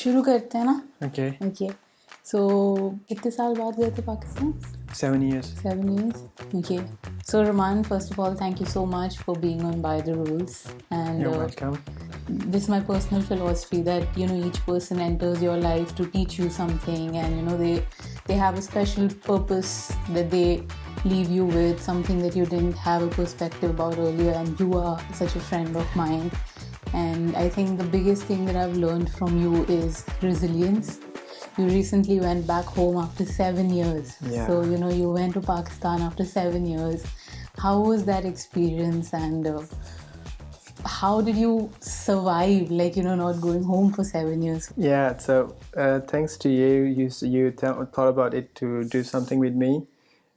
शुरू करते हैं ना. Okay. Okay. So कितने साल बाद गए थे Pakistan? 7 years. 7 years. Okay. So Rahman, first of all, thank you so much for being on By the Rules. And You're welcome. this is my personal philosophy that each person enters your life to teach you something, and they have a special purpose that they leave you with, something that you didn't have a perspective about earlier, and you are such a friend of mine. And I think the biggest thing that I've learned from you is resilience. You recently went back home after 7 years. Yeah. So, you went to Pakistan after 7 years. How was that experience, and how did you survive, not going home for 7 years? Yeah, so thanks to you. You thought about it to do something with me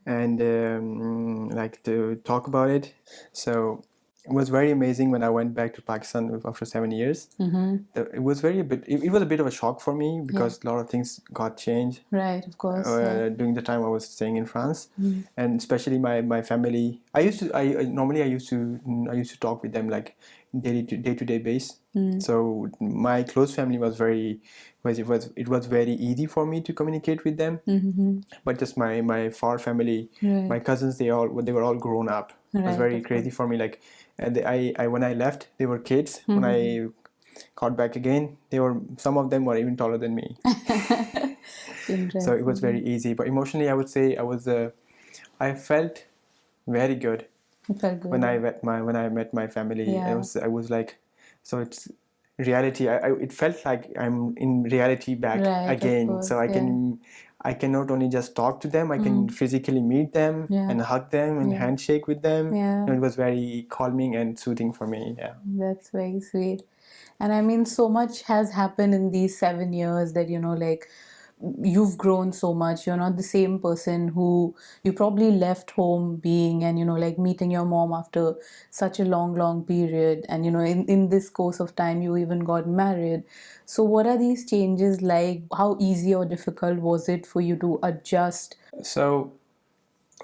and to talk about it. So it was very amazing when I went back to Pakistan after 7 years. Mm-hmm. It was it was a bit of a shock for me because a lot of things got changed. Right, of course. During the time I was staying in France, and especially my family. I used to talk with them like day to day base. So my close family was it was very easy for me to communicate with them. Mm-hmm. But just my far family, Right. my cousins, they were all grown up. It was Right, very of crazy for me. And I when I left, they were kids. When I got back again, some of them were even taller than me. So it was very easy. But emotionally, I would say I felt very good. It felt good. When I met my family. Yeah. I was like, so it's reality. It felt like I'm in reality back Right, of again. course, So I can not only just talk to them, I can physically meet them and hug them and handshake with them. Yeah. It was very calming and soothing for me. Yeah. That's very sweet. And I mean, so much has happened in these 7 years that, you've grown so much. You're not the same person who you probably left home being, and, meeting your mom after such a long period. And, in this course of time, you even got married. So what are these changes like? How easy or difficult was it for you to adjust? So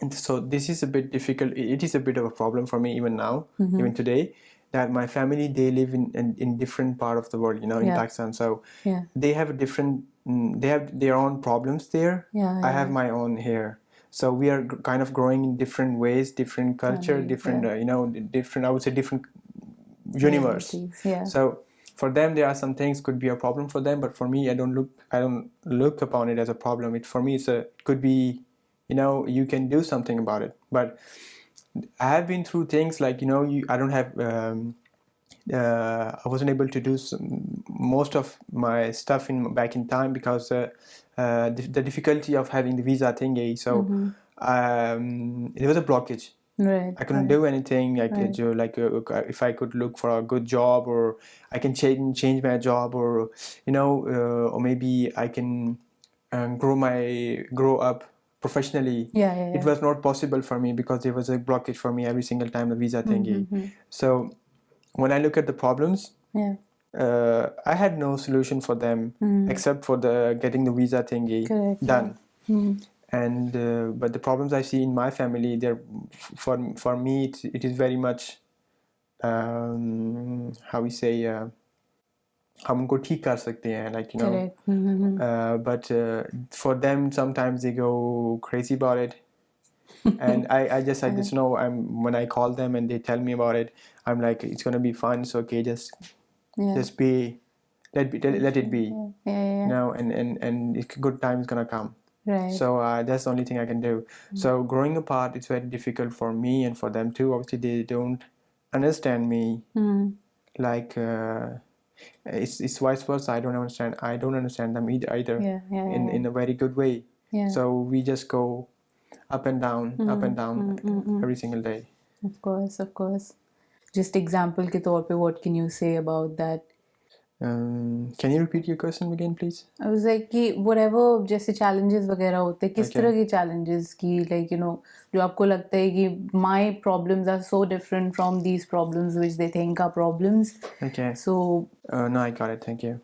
this is a bit difficult. It is a bit of a problem for me even now, even today, that my family, they live in different part of the world, in Pakistan. So they have they have their own problems there. I have my own here. So we are kind of growing in different ways, different culture, different, different, I would say different universe. Yeah. So for them, there are some things could be a problem for them, but for me, I don't look upon it as a problem. For me, could be, you can do something about it. But I have been through things like, I don't have, I wasn't able to do most of my stuff back in time because the difficulty of having the visa thingy. So it was a blockage. Right. I couldn't do anything. If I could look for a good job, or I can change my job, or or maybe I can grow up professionally. It was not possible for me because there was a blockage for me every single time the visa thingy. So when I look at the problems, I had no solution for them except for getting the visa thingy done. And but the problems I see in my family, for me it is very much how we say हम उनको ठीक कर सकते हैं, like but for them sometimes they go crazy about it. And I just know, when I call them and they tell me about it, I'm like, it's gonna be fun, it's okay, just be, let it be. And good time is gonna come. Right. So that's the only thing I can do. So growing apart, it's very difficult for me and for them too. Obviously, they don't understand me. Like it's vice versa. I don't understand them either. In a very good way. So we just go up and down every single day. Of course. Just example के तौर पे, what can you say about that? Can you repeat your question again, please? I was like कि whatever जैसे challenges वगैरह होते हैं, किस तरह के challenges की, जो आपको लगता है कि my problems are so different from these problems which they think are problems. Okay. So no, I got it. Thank you.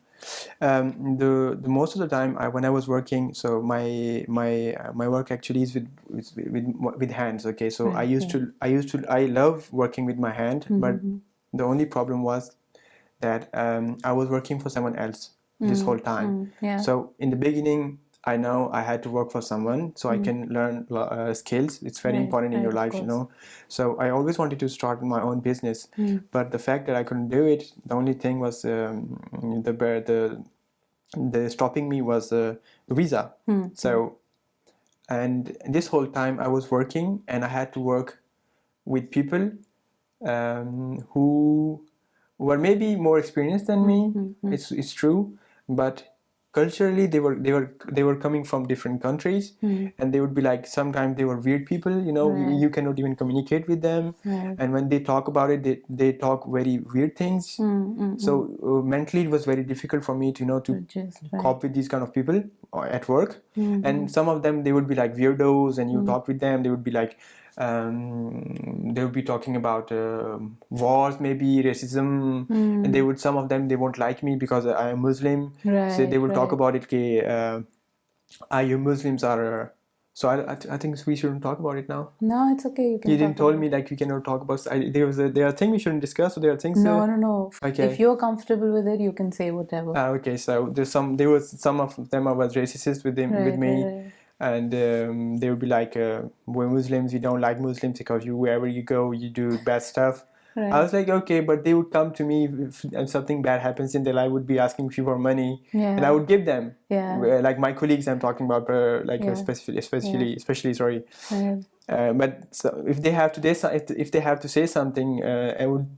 The most of the time when I was working, so my work actually is with hands. Okay, so right. I love working with my hand, but the only problem was that I was working for someone else. this whole time. Yeah. So in the beginning, I know I had to work for someone so I can learn skills. It's very important in your of life, course. So I always wanted to start my own business, but the fact that I couldn't do it, the only thing was the stopping me was the visa. So, and this whole time I was working, and I had to work with people who were maybe more experienced than me. It's true, but culturally they were coming from different countries, and they would be like, sometimes they were weird people. You cannot even communicate with them, and when they talk about it, they talk very weird things. So mentally it was very difficult for me to cope with these kind of people at work. And some of them, they would be like weirdos, and you talk with them, they would be like they would be talking about wars, maybe racism, and some of them, they won't like me because I am Muslim. So they will talk about it, you Muslims are so I think we shouldn't talk about it now. No, it's okay. You can You talk didn't told about me like we cannot talk about. There are things we shouldn't discuss, or there are things. No. Okay. If you're comfortable with it, you can say whatever. Okay, so there was some of them I was racist with them with me. Right. And they would be like, we're Muslims, we don't like Muslims because wherever you go, you do bad stuff. Right. I was like, okay, but they would come to me if something bad happens in their life, would be asking me for money, and I would give them. Like my colleagues, I'm talking about, especially, sorry. Right. But so if they have to say something,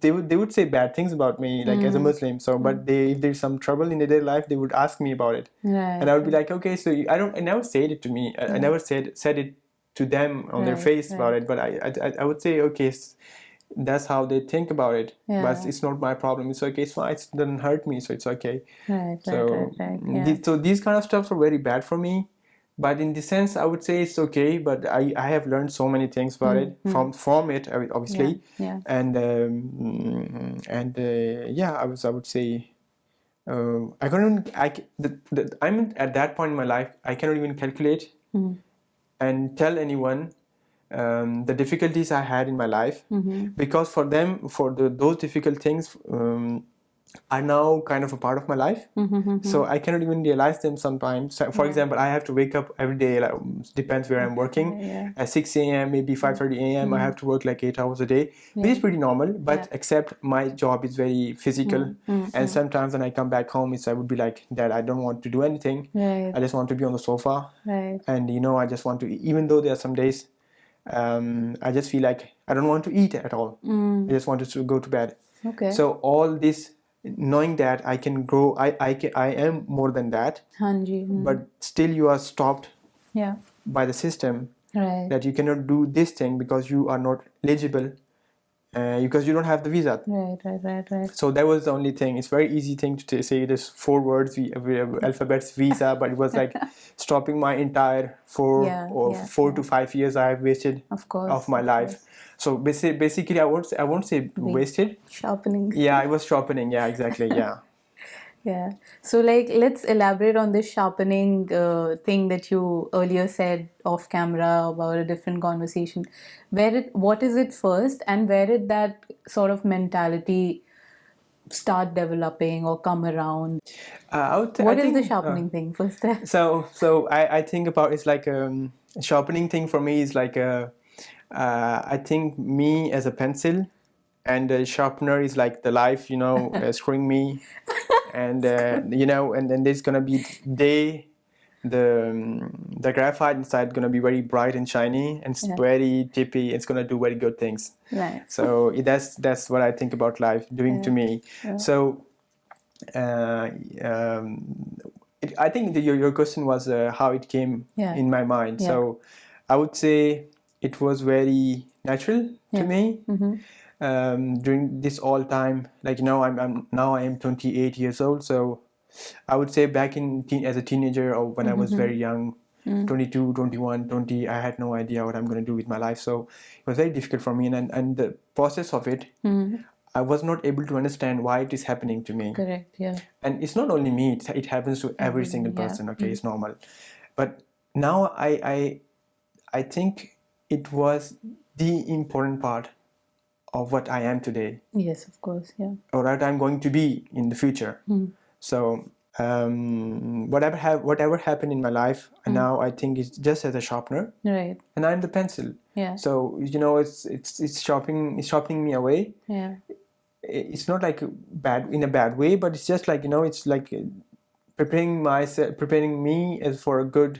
they would say bad things about me, like as a Muslim. So, but if there's some trouble in their life, they would ask me about it, and I would be like, okay, so I never said it to me. I never said it to them on their face about it, but I would say, okay, that's how they think about it, but it's not my problem. It's okay, it's fine, it doesn't hurt me, so it's okay. So these kind of stuff are very bad for me, but in the sense, I would say it's okay. But I have learned so many things about it from it, obviously. And I would say I couldn't I'm at that point in my life, I cannot even calculate and tell anyone the difficulties I had in my life, because for them, those difficult things are now kind of a part of my life. So I cannot even realize them sometimes. So, for example, I have to wake up every day, like, depends where I'm working, at 6 a.m., maybe 5:30 a.m. I have to work like 8 hours a day, which is pretty normal, but except my job is very physical. And sometimes when I come back home, I would be like, Dad, I don't want to do anything. I just want to be on the sofa. And I just want to, even though there are some days I just feel like I don't want to eat at all. I just wanted to go to bed. So all this, knowing that I can grow, I am more than that. But still you are stopped by the system, that you cannot do this thing because you are not eligible, because you don't have the visa. Right. So that was the only thing. It's very easy thing to say this 4 words, alphabets, visa, but it was like stopping my entire 4 to 5 years I have wasted of my life. So basically, I won't say wasted. Sharpening. Yeah, I was sharpening. Yeah, exactly. Yeah. Yeah. So, like, let's elaborate on this sharpening thing that you earlier said off camera about a different conversation. What is it first, and where did that sort of mentality start developing or come around? What is the sharpening thing first? So I think about, it's like sharpening thing for me is like I think me as a pencil, and the sharpener is like the life, screwing me, and and then there's gonna be the graphite inside gonna be very bright and shiny, and it's very tippy. It's gonna do very good things. Right. So that's what I think about life doing to me. So I think your question was how it came in my mind. So I would say it was very natural to me. During this all time, like I am 28 years old. So I would say back as a teenager, or when I was very young, 22, 21, 20, I had no idea what I'm going to do with my life. So it was very difficult for me, and the process of it, I was not able to understand why it is happening to me. Correct. Yeah. And it's not only me; it happens to every single person. Okay, it's normal. But now I think it was the important part of what I am today. Yes, of course. Yeah. Or what I'm going to be in the future. So whatever happened in my life, and now I think it's just as a sharpener, Right. and I'm the pencil. Yeah. So it's sharpening me away. Yeah. It's not like bad in a bad way, but it's just like it's like preparing me as for a good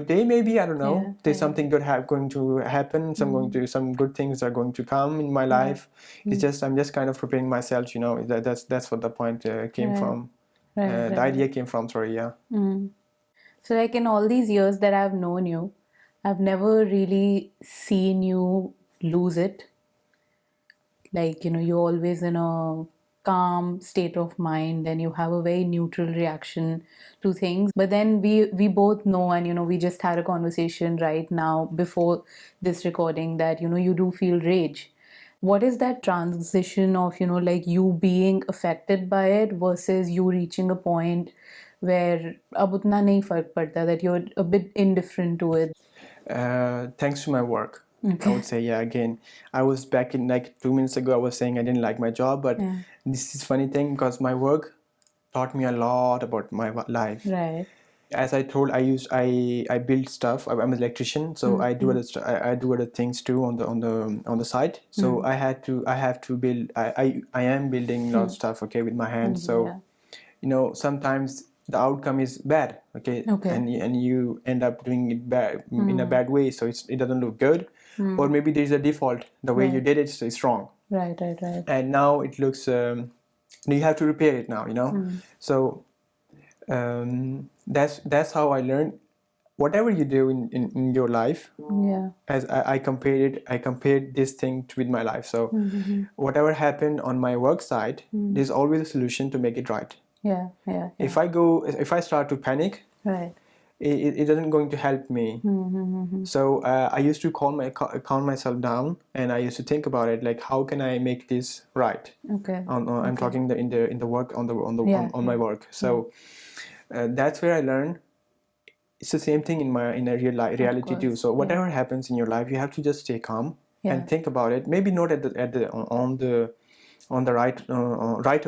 day, maybe. I don't know. Yeah, There's yeah. something good going to happen. Some good things are going to come in my life. It's just I'm just kind of preparing myself. That's what the point came Right. from. Right. The Right. idea came from. Sorry, yeah. So, like in all these years that I've known you, I've never really seen you lose it. Like, you're always in a calm state of mind and you have a very neutral reaction to things. But then we both know, and we just had a conversation right now before this recording, that you do feel rage. What is that transition of like you being affected by it versus you reaching a point where ab utna nahi fark padta, that you're a bit indifferent to it? Thanks to my work, I Okay. would say. Yeah, again, I was back in like 2 minutes ago, I was saying I didn't like my job, but Yeah. this is funny thing because my work taught me a lot about my life. Right. As I told, I build stuff. I'm an electrician, so I do I do other things too on the side. So I have to build. I am building a lot of stuff, okay, with my hands. So sometimes the outcome is bad, okay, Okay. and you end up doing it bad in a bad way, so it doesn't look good, or maybe there's a default, the way you did it, so it's wrong, Right. and now it looks you have to repair it now, so that's how I learned. Whatever you do in your life, Yeah. as I compared this thing with my life. So whatever happened on my work side, there's always a solution to make it right. Yeah. Yeah. If I start to panic, Right. it doesn't going to help me. So I used to calm myself down, and I used to think about it, like how can I make this right. Okay. I'm talking in the work Yeah. on my work. So that's where I learned. It's the same thing in a reality too. course. So Yeah. whatever happens in your life, you have to just stay calm Yeah. and think about it. Maybe not on the right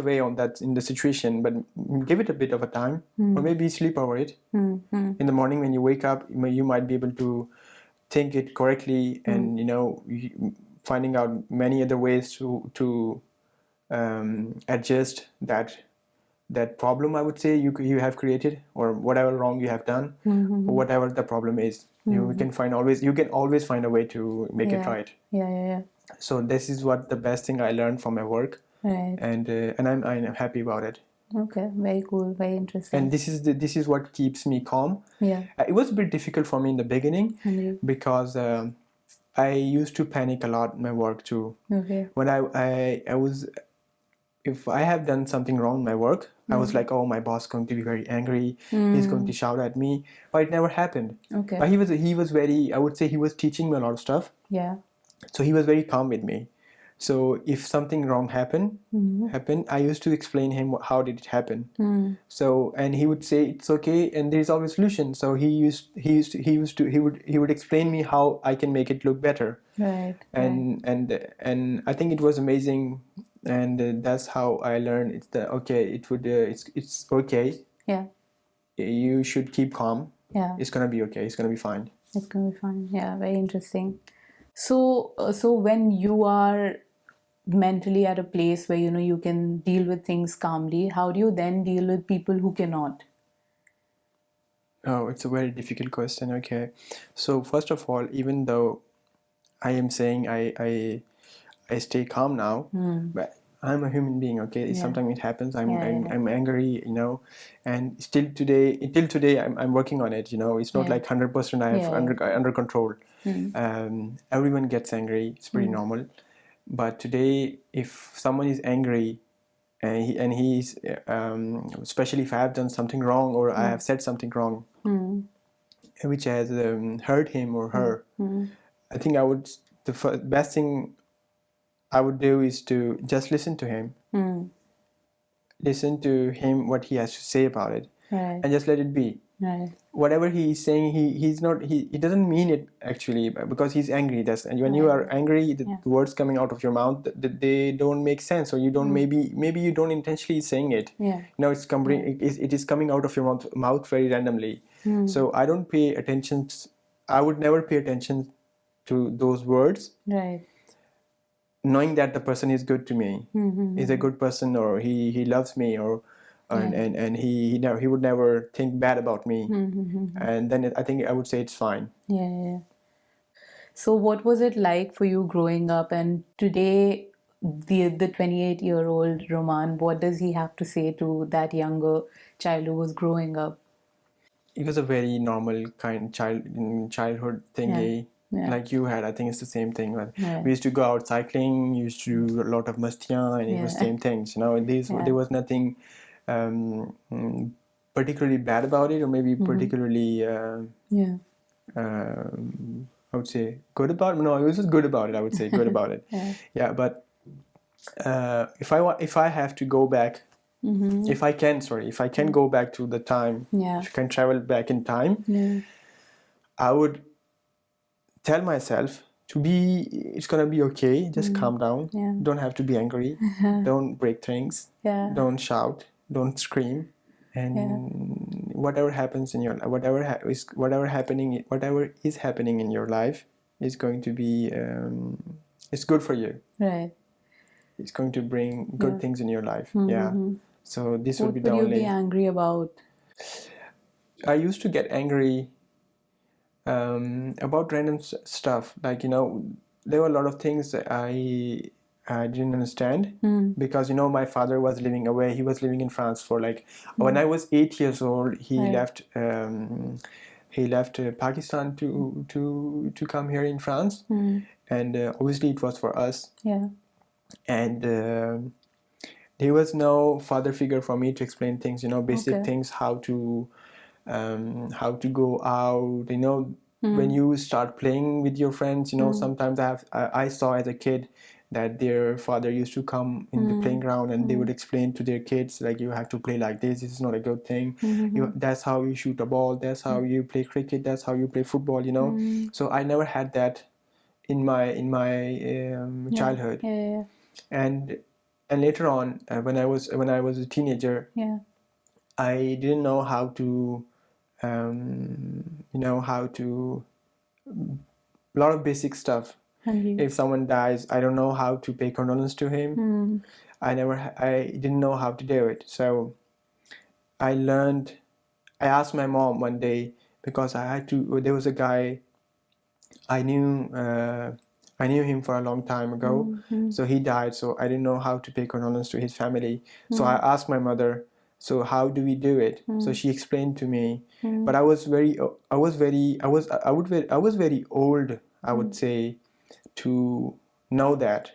away on that in the situation, but give it a bit of a time, or maybe sleep over it. In the morning when you wake up, you might be able to think it correctly, and finding out many other ways to adjust that problem, I would say, you have created, or whatever wrong you have done, or whatever the problem is. You can always find a way to make it Yeah. right. Yeah. So this is what the best thing I learned from my work, Right. and I'm happy about it. Okay. Very cool. Very interesting. And this is what keeps me calm. Yeah. It was a bit difficult for me in the beginning, because I used to panic a lot in my work too. Okay. When I was, if I have done something wrong in my work, I was like, oh, my boss is going to be very angry. He's going to shout at me. But it never happened. Okay. But he was very, I would say, he was teaching me a lot of stuff. Yeah. So he was very calm with me. So if something wrong happened, I used to explain him how did it happen. So, and he would say it's okay, and there's always solution. So he would explain me how I can make it look better. Right. And I think it was amazing, and that's how I learned. It's it's okay. Yeah. You should keep calm. Yeah. It's gonna be okay. It's gonna be fine. It's gonna be fine. Yeah. Very interesting. So when you are mentally at a place where you can deal with things calmly, how do you then deal with people who cannot? Oh, it's a very difficult question. Okay, so first of all, even though I am saying I stay calm now, but I'm a human being. Okay, sometimes it happens. I'm angry, and still today, until today, I'm working on it. It's not like 100% I have under control. Everyone gets angry. It's pretty normal. But today, if someone is angry, and he's especially if I have done something wrong, or I have said something wrong, which has hurt him or her, I think the best thing I would do is to just listen to him. Listen to him, what he has to say about it. Right. and just let it be. Right. Whatever he's saying, he doesn't mean it actually, because he's angry. That's, and when you Right. are angry, the Yeah. words coming out of your mouth, they don't make sense, or you don't, maybe you don't intentionally saying it. Yeah. It's coming, it is coming out of your mouth very randomly. So I don't pay attention. I would never pay attention to those words, Right. knowing that the person is good to me, is a good person, or he loves me, or and he would never think bad about me. And then I think I would say it's fine. Yeah. So what was it like for you growing up, and today the 28-year-old Roman, what does he have to say to that younger child who was growing up? It was a very normal kind childhood thingy, Yeah. like you had. I think it's the same thing. But Right. we used to go out cycling, used to do a lot of mastiyan, and it was same things. There was nothing particularly bad about it, or maybe particularly Yeah. I would say good about it. No, it was just good about it. I would say good about it. Yeah, but if I have to go back, if I can go back to the time, if I can travel back in time, I would tell myself it's gonna be okay. Just calm down. Don't have to be angry. Don't break things. Don't shout. Don't scream. And whatever happens in your life, whatever is happening in your life is going to be it's good for you. Right. It's going to bring good things in your life. Yeah. So this would be the What would only. you be angry about? I used to get angry about random stuff. Like, there were a lot of things that I didn't understand, because my father was living away. He was living in France for like when I was 8 years old. He left. He left Pakistan to come here in France, and obviously it was for us. Yeah. And there was no father figure for me to explain things. Basic things, how to go out. When you start playing with your friends, sometimes I saw as a kid that their father used to come in the playing ground, and they would explain to their kids, like, you have to play like this is not a good thing. That's how you shoot a ball, that's how you play cricket, that's how you play football. So I never had that in my childhood. And later on, when I was a teenager, I didn't know how to how to a lot of basic stuff. If someone dies, I don't know how to pay condolence to him. I didn't know how to do it. So I asked my mom one day, because there was a guy I knew. I knew him for a long time ago. So he died, so I didn't know how to pay condolence to his family. So I asked my mother, so how do we do it? So she explained to me. But I was very old, I would say, to know that.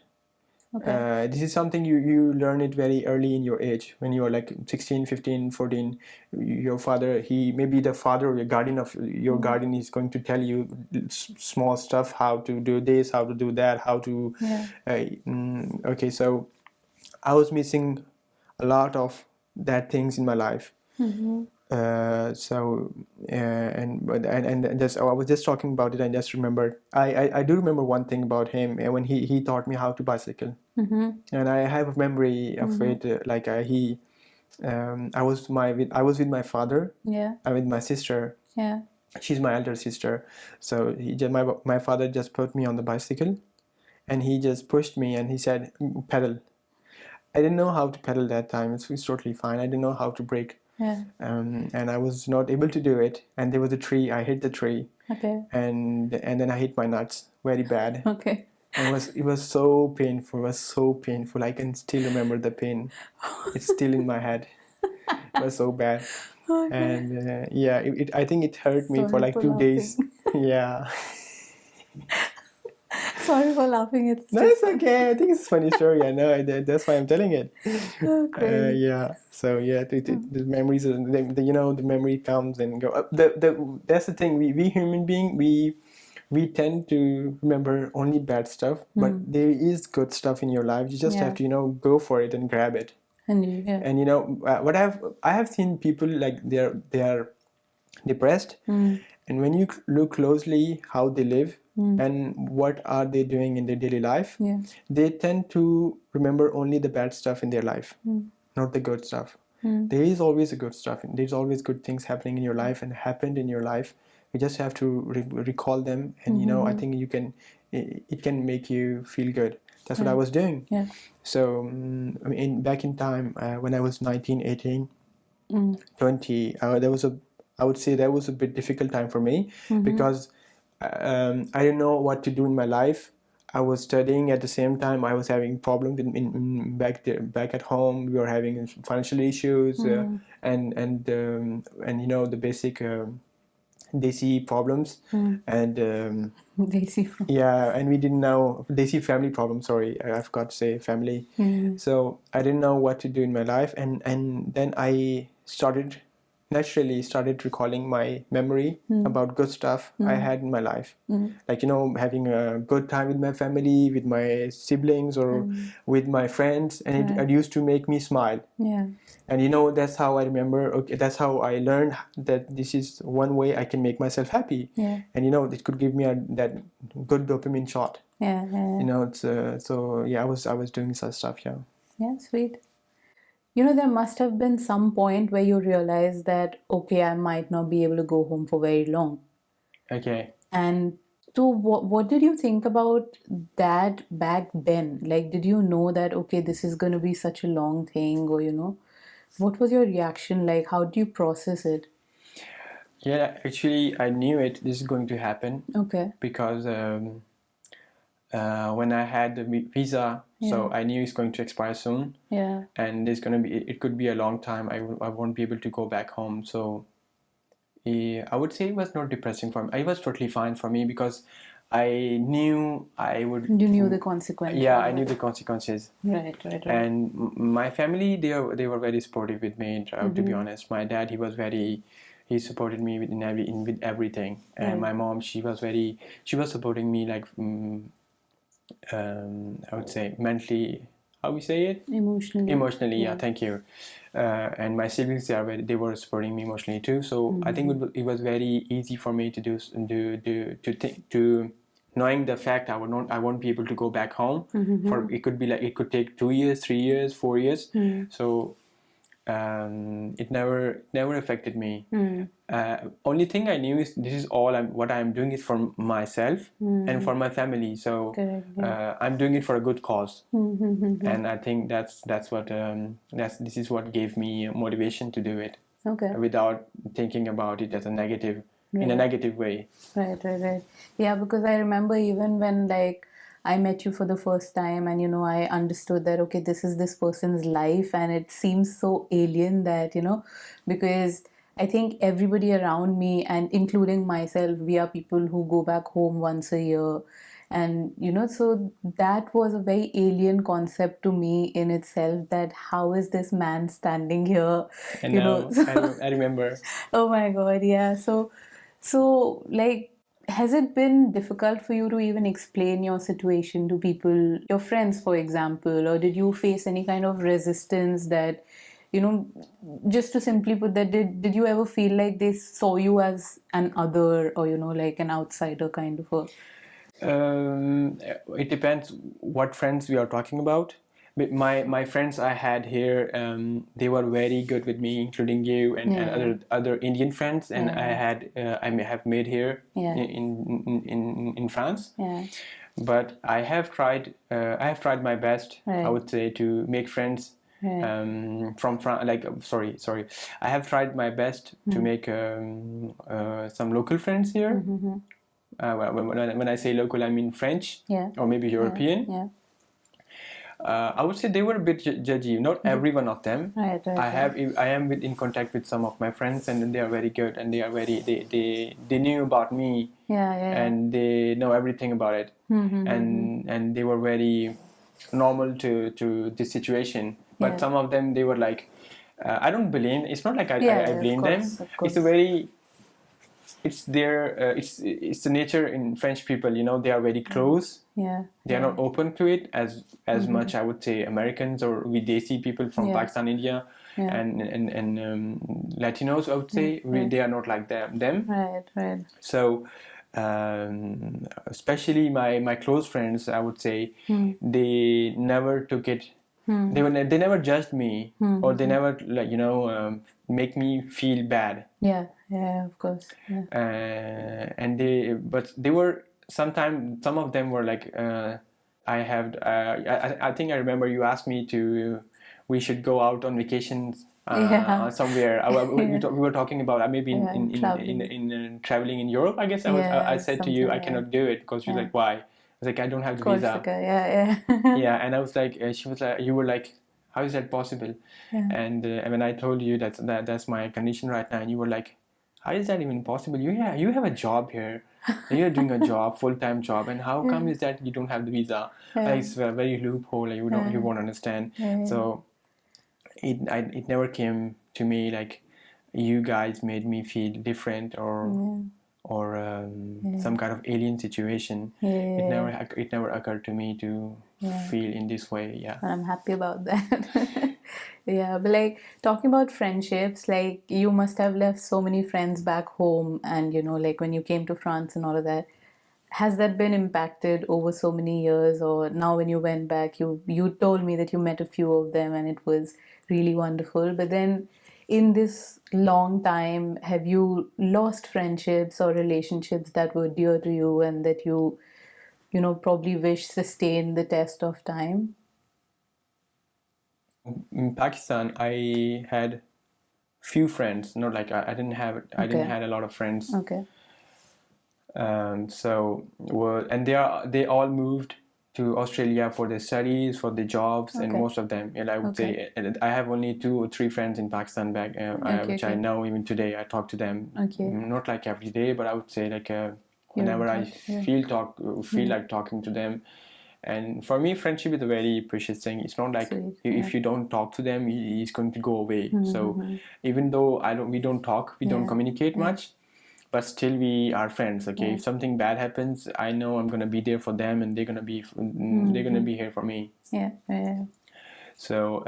This is something you learn it very early in your age, when you are like 16, 15, 14. Your father, maybe the father or your guardian is going to tell you small stuff, how to do this, how to do that, how to okay. So I was missing a lot of that things in my life. And just I was just talking about it. I just remembered. I do remember one thing about him, when he taught me how to bicycle. And I have a memory of it. I was with my father. And with my sister. She's my elder sister. So my father just put me on the bicycle, and he just pushed me, and he said, pedal. I didn't know how to pedal that time. It's totally fine. I didn't know how to brake. And I was not able to do it. And there was a tree. I hit the tree. And then I hit my nuts very bad. And it was so painful. It was so painful. I can still remember the pain. It's still in my head. It was so bad. And I think it hurt me for like 2 days. Yeah. Sorry for laughing. No, it's okay. I think it's a funny story. I know. That's why I'm telling it. Yeah. So yeah, the memories, the memory comes and go. That's the thing. We human being, we tend to remember only bad stuff, but there is good stuff in your life. You just have to go for it and grab it. Yeah. And what I have seen people like they are depressed, and when you look closely how they live and what are they doing in their daily life, Yeah. they tend to remember only the bad stuff in their life, not the good stuff. There is always a good stuff, there's always good things happening in your life and happened in your life. You just have to recall them, and I think it can make you feel good. That's what I was doing. Yeah. So I mean, back in time, when I was 19, 18, 20, there was a I would say that was a bit difficult time for me, because I didn't know what to do in my life. I was studying at the same time. I was having problems back at home. We were having financial issues, and the basic Desi problems, and Desi. yeah, and we didn't know Desi family problems. Sorry, I forgot to say family. So I didn't know what to do in my life, and then I naturally started recalling my memory about good stuff I had in my life, like having a good time with my family, with my siblings, or with my friends, and it used to make me smile. Yeah. And that's how I remember. Okay, that's how I learned that this is one way I can make myself happy. Yeah. And it could give me that good dopamine shot. Yeah. It's so yeah. I was doing such stuff. Yeah. Yeah, sweet. There must have been some point where you realized that, okay, I might not be able to go home for very long. Okay. And so, what did you think about that back then? Like, did you know that, okay, this is going to be such a long thing, or, what was your reaction like? How do you process it? Yeah, actually, I knew this is going to happen. Okay. Because when I had the visa, so I knew it's going to expire soon. Yeah. And it could be a long time. I won't be able to go back home. So I would say it was not depressing for me. It was totally fine for me, because I knew I would. You knew the consequences. Yeah, I knew the consequences. Right. And my family, they were very supportive with me. To be honest, my dad, he supported me with everything, and my mom, she was supporting me, like I would say mentally. How we say it? Emotionally, yeah. Thank you. And my siblings, they were supporting me emotionally too. So I think it was very easy for me to to knowing the fact I won't be able to go back home. For it could take 2 years, 3 years, 4 years. So it never affected me. Only thing I knew is this is what I'm doing it for myself and for my family. So I'm doing it for a good cause, and I think this is what gave me motivation to do it. Okay. Without thinking about it as a negative, in a negative way. Right. Yeah, because I remember even when I met you for the first time, and I understood that, okay, this is this person's life, and it seems so alien that, because I think everybody around me, and including myself, we are people who go back home once a year. And so that was a very alien concept to me in itself, that how is this man standing here, And now I remember. Oh my God, yeah. So has it been difficult for you to even explain your situation to people, your friends, for example, or did you face any kind of resistance that, just to simply put that, did you ever feel like they saw you as an other, or, like an outsider kind of a... It depends what friends we are talking about. But my friends I had here, they were very good with me, including you and other Indian friends, and I may have made here in France. Yeah. But I have tried my best. I would say, to make friends from France. Like, sorry, I have tried my best to make some local friends here. When I say local, I mean French, or maybe European. Yeah. I would say they were a bit judgy. Not every one of them. Right. I am in contact with some of my friends, and they are very good, and they knew about me. And they know everything about it. And they were very normal to this situation. But some of them, they were like, I don't blame. It's not like I blame them. It's a very it's their it's the nature in French people, you know, they are very close. Yeah. They are not open to it as much, I would say, Americans or Videsi people from Pakistan, India, and Latinos, I would say, they are not like them. Right. So especially my close friends, I would say, they never took it. They never judged me, or they never, like, you know, make me feel bad. Yeah, of course. Yeah. And they were sometimes, some of them were like, I think I remember you asked me to, we should go out on vacations somewhere. We were talking about maybe in traveling in Europe. I guess I said to you, I cannot do it, because she's like, why? I was like, I don't have the visa. Yeah, and I was like, she was like, you were like, how is that possible? And when I told you that's my condition right now, and you were like, how is that even possible? You have a job here, and you're doing a job, full-time job, and how come is that you don't have the visa? It's a very loophole. Like, you won't understand. So it never came to me like you guys made me feel different or some kind of alien situation. It never occurred to me to feel in this way. Yeah. And I'm happy about that. Yeah, but like talking about friendships, like you must have left so many friends back home, and you know, like when you came to France and all of that, has that been impacted over so many years? Or now when you went back, you told me that you met a few of them and it was really wonderful, but then in this long time, have you lost friendships or relationships that were dear to you and that you know, probably wish sustained the test of time? In Pakistan, I had few friends. Not like I didn't have a lot of friends. Okay. And they all moved to Australia for their studies, for their jobs, and most of them. And I would say I have only 2 or 3 friends in Pakistan back, which I know even today. I talk to them, not like every day, but I would say like whenever I feel like talking to them. And for me, friendship is a very precious thing. It's not like if you don't talk to them, it's going to go away. So even though we don't talk, we don't communicate much, but still we are friends. Okay, if something bad happens, I know I'm gonna be there for them, and they're gonna be here for me. So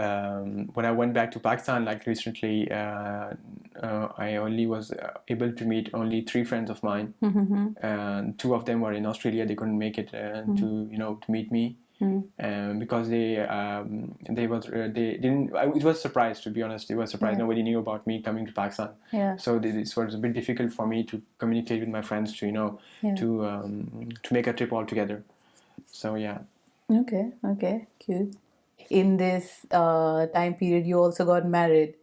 when I went back to Pakistan, like recently, I only was able to meet only 3 friends of mine, and 2 of them were in Australia. They couldn't make it to meet me. Because they didn't. It was a surprise, to be honest. It was a surprise. Nobody knew about me coming to Pakistan. So this was a bit difficult for me to communicate with my friends to make a trip all together. So yeah. Okay, cute. In this time period, you also got married.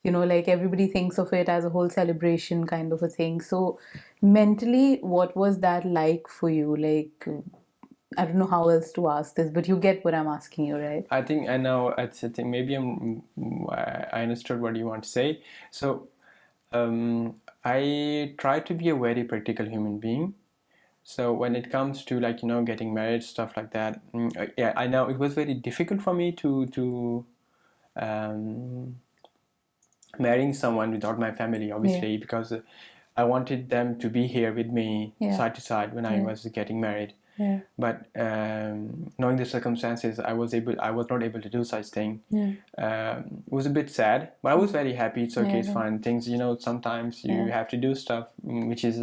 You know, like everybody thinks of it as a whole celebration kind of a thing. So mentally, what was that like for you? Like, I don't know how else to ask this, but you get what I'm asking you, right? I think I know. I think maybe I understood what you want to say. So I try to be a very practical human being. So when it comes to, like, getting married, stuff like that, yeah, I know it was very difficult for me to marrying someone without my family, obviously, because I wanted them to be here with me side to side when I was getting married. But knowing the circumstances, I was not able to do such thing. It was a bit sad, but I was very happy. It's okay, it's fine. Things, sometimes you have to do stuff which is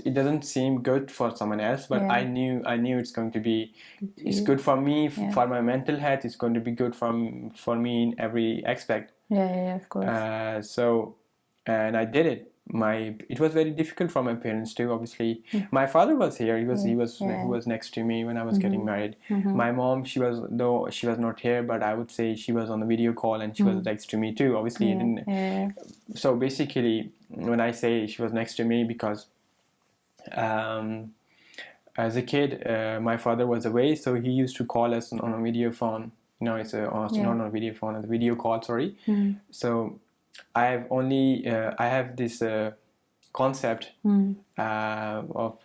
it doesn't seem good for someone else, but I knew it's going to be, it's good for me, for my mental health. It's going to be good for me in every aspect. Of course. So, and I did it. It was very difficult for my parents too, obviously. My father was here. He was next to me when I was getting married. My mom, she was not here, but I would say she was on the video call, and she was next to me too, obviously. So basically, when I say she was next to me, because as a kid, my father was away, so he used to call us on a video phone. It's not on a video phone, a video call. Sorry. So I have this concept of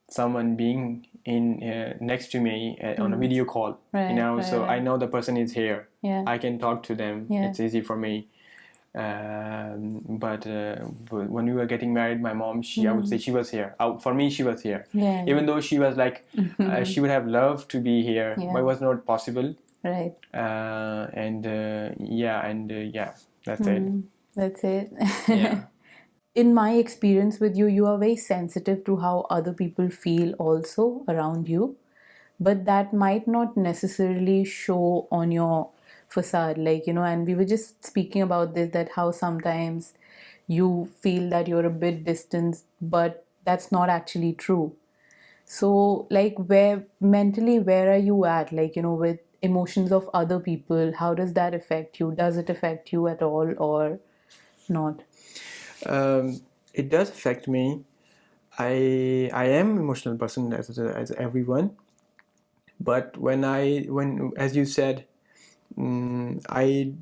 someone being in next to me on a video call. So I know the person is here. I can talk to them. It's easy for me. But when we were getting married, my mom, I would say she was here. For me, she was here. Yeah. Even though she was like, she would have loved to be here, Yeah. but it was not possible. Right. Yeah, that's it. That's it. Yeah. In my experience with you, you are very sensitive to how other people feel also around you, but that might not necessarily show on your facade. Like, you know, and we were just speaking about this, that how sometimes you feel that you're a bit distant, but that's not actually true. So, like, where are you at? Like, you know, with emotions of other people, how does that affect you? Does it affect you at all or not? It does affect me. I am emotional person as everyone, but when as you said, I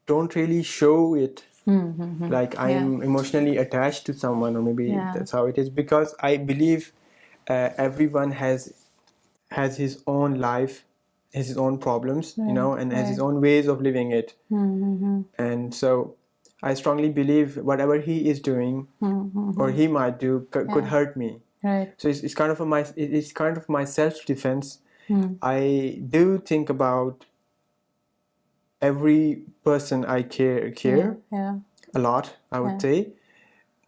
don't really show it. Like I'm emotionally attached to someone, or maybe that's how it is, because I believe everyone has his own life, his own problems, you know, and has his own ways of living it. And so I strongly believe whatever he is doing or he might do could hurt me. Right. So it's kind of my self-defense. I do think about every person I care a lot, I would say,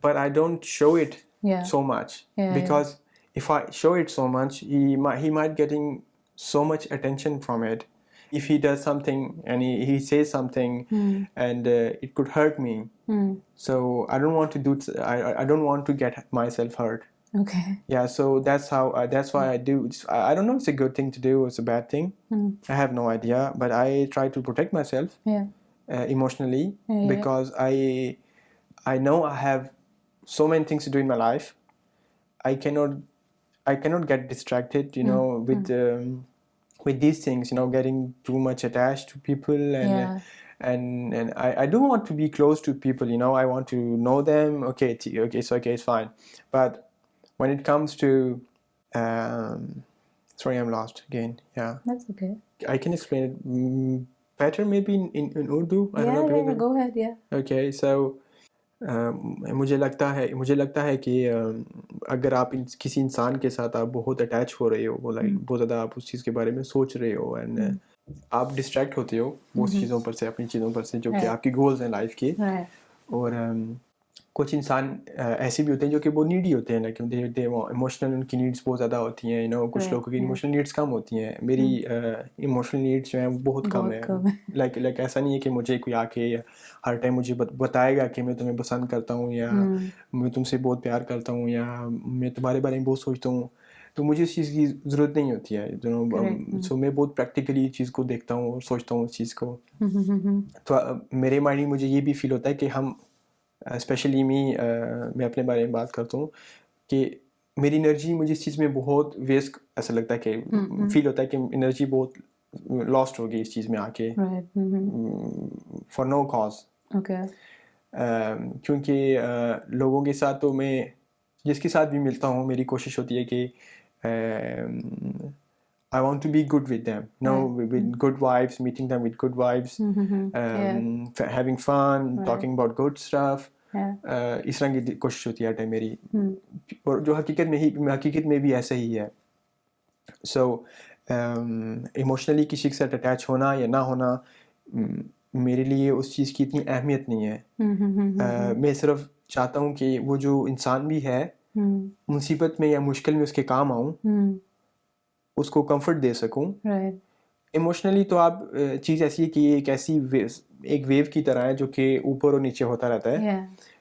but I don't show it so much, because if I show it so much, he might getting so much attention from it. If he does something and he says something and it could hurt me, so I don't want to I don't want to get myself hurt. Okay. Yeah, so that's why I do. I don't know if it's a good thing to do or it's a bad thing. I have no idea, but I try to protect myself emotionally, because I know I have so many things to do in my life. I cannot get distracted, you know, with these things, you know, getting too much attached to people, and I do want to be close to people, you know. I want to know them. Okay, it's fine. But when it comes to sorry, I'm lost again. Yeah, That's okay. I can explain it better maybe in Urdu. I don't know. Yeah, go ahead. Yeah. Okay, so मुझे लगता है कि अगर आप किसी इंसान के साथ आप बहुत अटैच हो रहे हो, लाइक बहुत ज़्यादा आप उस चीज़ के बारे में सोच रहे हो, एंड आप डिस्ट्रैक्ट होते हो वो चीज़ों पर से, अपनी चीज़ों पर से, जो कि आपकी गोल्स हैं लाइफ के। और कुछ इंसान ऐसे भी होते हैं जो कि बहुत नीडी होते हैं, लाइक इमोशनल, उनकी नीड्स बहुत ज़्यादा होती हैं, यू नो। कुछ लोगों की इमोशनल नीड्स कम होती हैं। मेरी इमोशनल नीड्स जो हैं वो बहुत कम है। लाइक ऐसा नहीं है कि मुझे कोई आके हर टाइम मुझे बताएगा कि मैं तुम्हें पसंद करता हूँ, या मैं तुमसे बहुत प्यार करता हूँ, या मैं तुम्हारे बारे में बहुत सोचता हूँ। तो मुझे इस चीज़ की ज़रूरत नहीं होती है, यू नो। सो मैं बहुत प्रैक्टिकली चीज़ को देखता हूँ और सोचता हूँ उस चीज़ को। तो मेरे माइंड में मुझे ये भी फील होता है कि हम स्पेशली मैं अपने बारे में बात करता हूँ कि मेरी एनर्जी मुझे इस चीज़ में बहुत वेस्ट ऐसा लगता है, कि फील होता है कि एनर्जी बहुत लॉस्ट हो गई इस चीज़ में आके, फॉर नो कॉज। क्योंकि लोगों के साथ तो मैं जिसके साथ भी मिलता हूँ, मेरी कोशिश होती है कि I want to be good with them, with good vibes, meeting them with good vibes, having fun, talking about good stuff. इस तरह की कोशिश होती है मेरी, और जो हकीकत में भी ऐसा ही है। सो इमोशनली किसी के साथ अटैच होना या ना होना मेरे लिए उस चीज़ की इतनी अहमियत नहीं है। मैं सिर्फ चाहता हूँ कि वो जो इंसान भी है, मुसीबत में या मुश्किल में उसके काम आऊँ, उसको कंफर्ट दे सकूँ। इमोशनली तो आप चीज़ ऐसी है कि एक वेव की तरह है जो कि ऊपर और नीचे होता रहता है।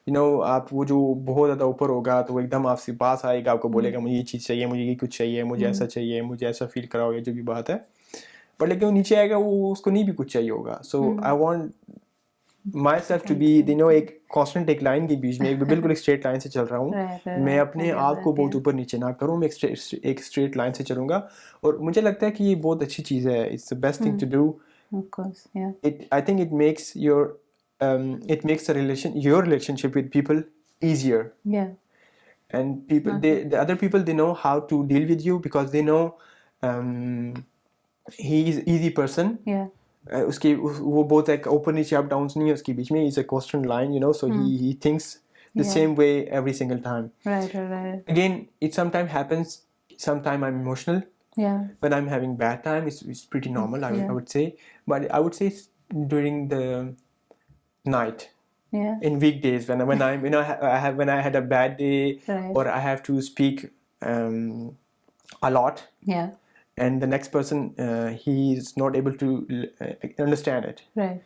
यू नो, आप वो जो बहुत ज़्यादा ऊपर होगा तो वो एकदम आपसे पास आएगा, आपको बोलेगा मुझे ये चीज़ चाहिए, मुझे ये कुछ चाहिए, मुझे ऐसा चाहिए, मुझे ऐसा फील कराओ, या जो भी बात है। पर लेकिन वो नीचे आएगा, वो उसको नहीं भी कुछ चाहिए होगा। So I want myself to be, you know, एक कॉन्स्टेंट एक लाइन के बीच में, बिल्कुल एक स्ट्रेट लाइन से चल रहा हूँ। मैं अपने आप को बहुत ऊपर नीचे ना करूँ, मैं एक स्ट्रेट लाइन से चलूँगा। और मुझे लगता है कि ये बहुत अच्छी चीज़ है। It's the best thing to do. Of course, yeah. I think it makes your relationship with people easier. Yeah. And people, the other people, they know how to deal with you, because they know he is easy person. Yeah. वो बहुत एक ऊपर नीचे up downs नहीं है उसके बीच में. It's a constant line, you know. So he thinks the same way every single time. Right. Again, it sometimes happens. Sometimes I'm emotional. Yeah. When I'm having bad time, it's pretty normal. I would say, but I would say it's during the night. Yeah. In weekdays when I'm when I had a bad day, Right. or I have to speak a lot. Yeah. And the next person he's not able to understand it. Right.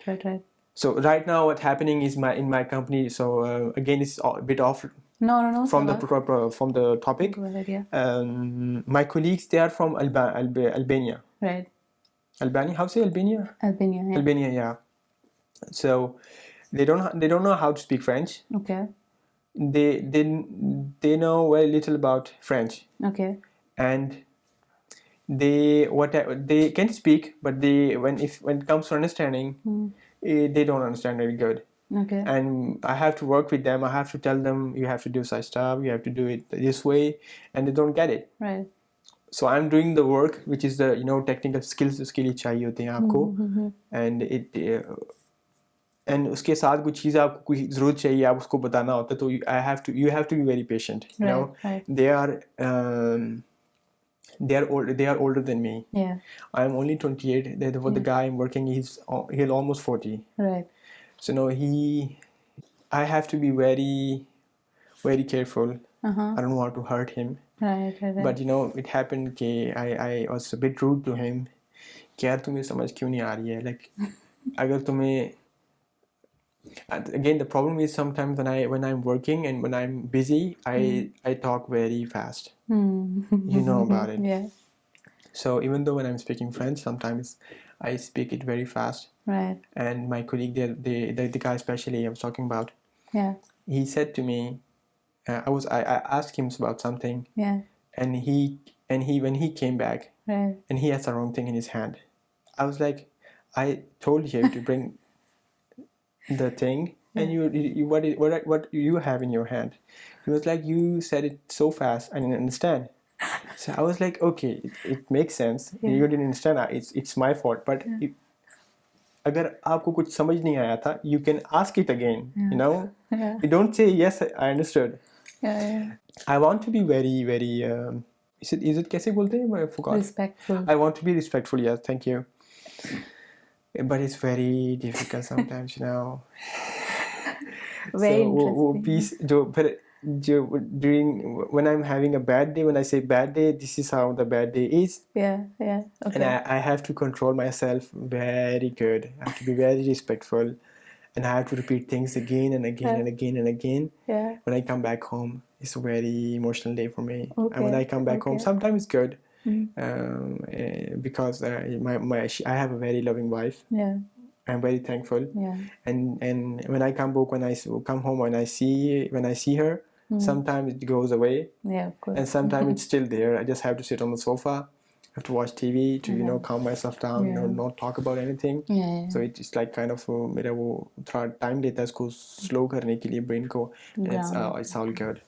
So right now what's happening is in my company, so again it's a bit off No. from the topic. Go ahead, yeah. My colleagues, they are from Albania. Right. Albania, how say Albania? Albania, yeah. Albania, yeah. So they don't know how to speak French. Okay. They know very little about French. Okay. And they can speak, but when it comes to understanding, they don't understand very good. Okay. And I have to work with them. I have to tell them, you have to do such stuff, you have to do it this way, and they don't get it. Right. So I'm doing the work, which is the technical skills उसके लिए चाहिए होते हैं आपको. And and उसके साथ कुछ चीज़ आपको कोई ज़रूरत चाहिए, आप उसको बताना होता है, तो you have to be very patient. Right. They are older than me. Yeah. I'm only 28. The guy I'm working, he's almost 40. Right. So I have to be very, very careful. I don't want to hurt him. Right. But it happened कि I was a bit rude to him. कि यार तुम्हें समझ क्यों नहीं आ रही है? Like अगर तुम्हें again, the problem is sometimes when I'm working and when I'm busy, I talk very fast. You know about it. Yeah. So even though when I'm speaking French, sometimes I speak it very fast. Right. And my colleague, the guy especially I was talking about, yeah, he said to me, I asked him about something. Yeah. And he when he came back, Right. and he has the wrong thing in his hand, I was like, I told you to bring the thing, and you what you have in your hand? He was like, you said it so fast, I didn't understand. So I was like, okay, it makes sense. Yeah. You didn't understand. It's my fault. But अगर आपको कुछ समझ नहीं आया था, you can ask it again. You know, you don't say yes, I understood. Yeah. I want to be very, very. Is it कैसे बोलते हैं? I forgot. Respectful. I want to be respectful. Yes, thank you. But it's very difficult sometimes, you know. Very so वो interesting. piece जो during when I'm having a bad day, when I say bad day, this is how the bad day is. Yeah. Okay. And I have to control myself very good. I have to be very respectful, and I have to repeat things again and again and again and again. Yeah. When I come back home, it's a very emotional day for me. Okay. And when I come back home, sometimes it's good. Because I have a very loving wife. Yeah. I'm very thankful. Yeah. And when I come back, when I come home, when I see her, sometimes it goes away. Yeah, of course. And sometimes it's still there. I just have to sit on the sofa, have to watch TV to calm myself down, not talk about anything. Yeah. So it's like kind of मेरा वो थोड़ा time लेता है इसको slow करने के लिए brain को. It's all good.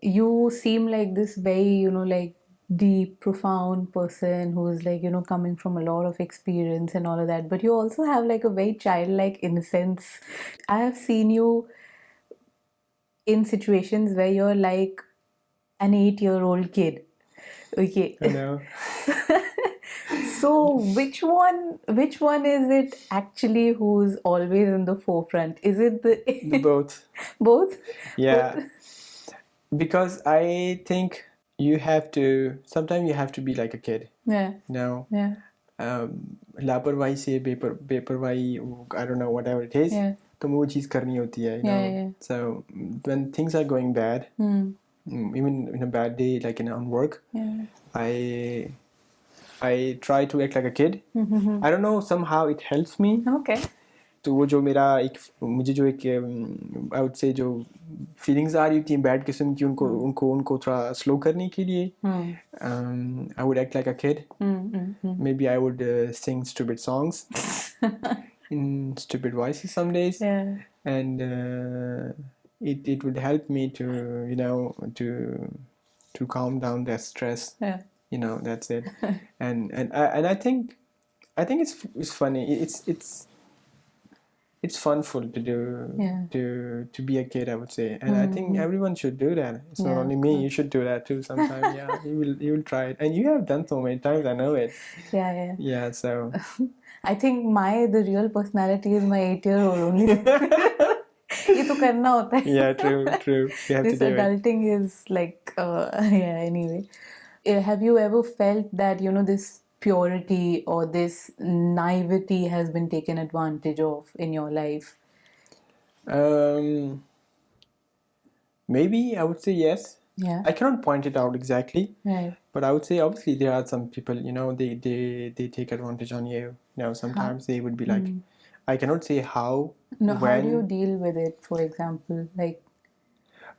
You seem like this very, like deep, profound person who's like, coming from a lot of experience and all of that. But you also have like a very childlike innocence. I have seen you in situations where you're like an 8-year-old kid. Okay. I know. So which one is it actually who's always in the forefront? Is it the both? Both? Yeah. Because I think sometimes you have to be like a kid. Yeah. No. Yeah. लापरवाही से बेपरवाही, I don't know, whatever it is. Yeah. तो वो चीज़ करनी होती है. Yeah. So when things are going bad, even in a bad day, like on work, I try to act like a kid. I don't know, somehow it helps me. Okay. तो वो जो मुझे जो एक I would say जो feelings आ रही होती हैं bad किस्म की, उनको थोड़ा slow करने के लिए, I would act like a kid. Maybe I would sing stupid songs in stupid voices some days. Yeah. And it would help me to to calm down that stress. Yeah. That's it. and I think I think it's funny. It's funful to do to be a kid, I would say, and I think everyone should do that. It's not only me. You should do that too sometime. Yeah, you will try it, and you have done so many times. I know it. Yeah. So I think the real personality is my 8-year-old only. ये तो करना होता है. Yeah, true. You have This to do it. adulting is like, yeah, anyway. Have you ever felt that, this purity or this naivety has been taken advantage of in your life? Maybe I would say yes. Yeah. I cannot point it out exactly. Right. But I would say obviously there are some people, they take advantage on you. Sometimes they would be like, I cannot say how. No, how do you deal with it, for example? Like,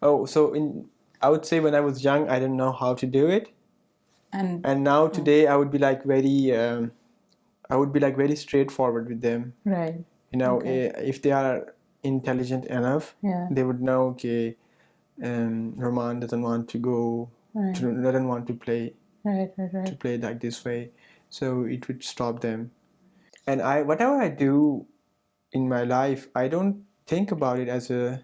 I would say when I was young, I didn't know how to do it. And now today I would be like very straightforward with them. Right. If they are intelligent enough, they would know, okay, Roman doesn't want to go, doesn't want to play, to play like this way, so it would stop them. And whatever I do in my life, I don't think about it as a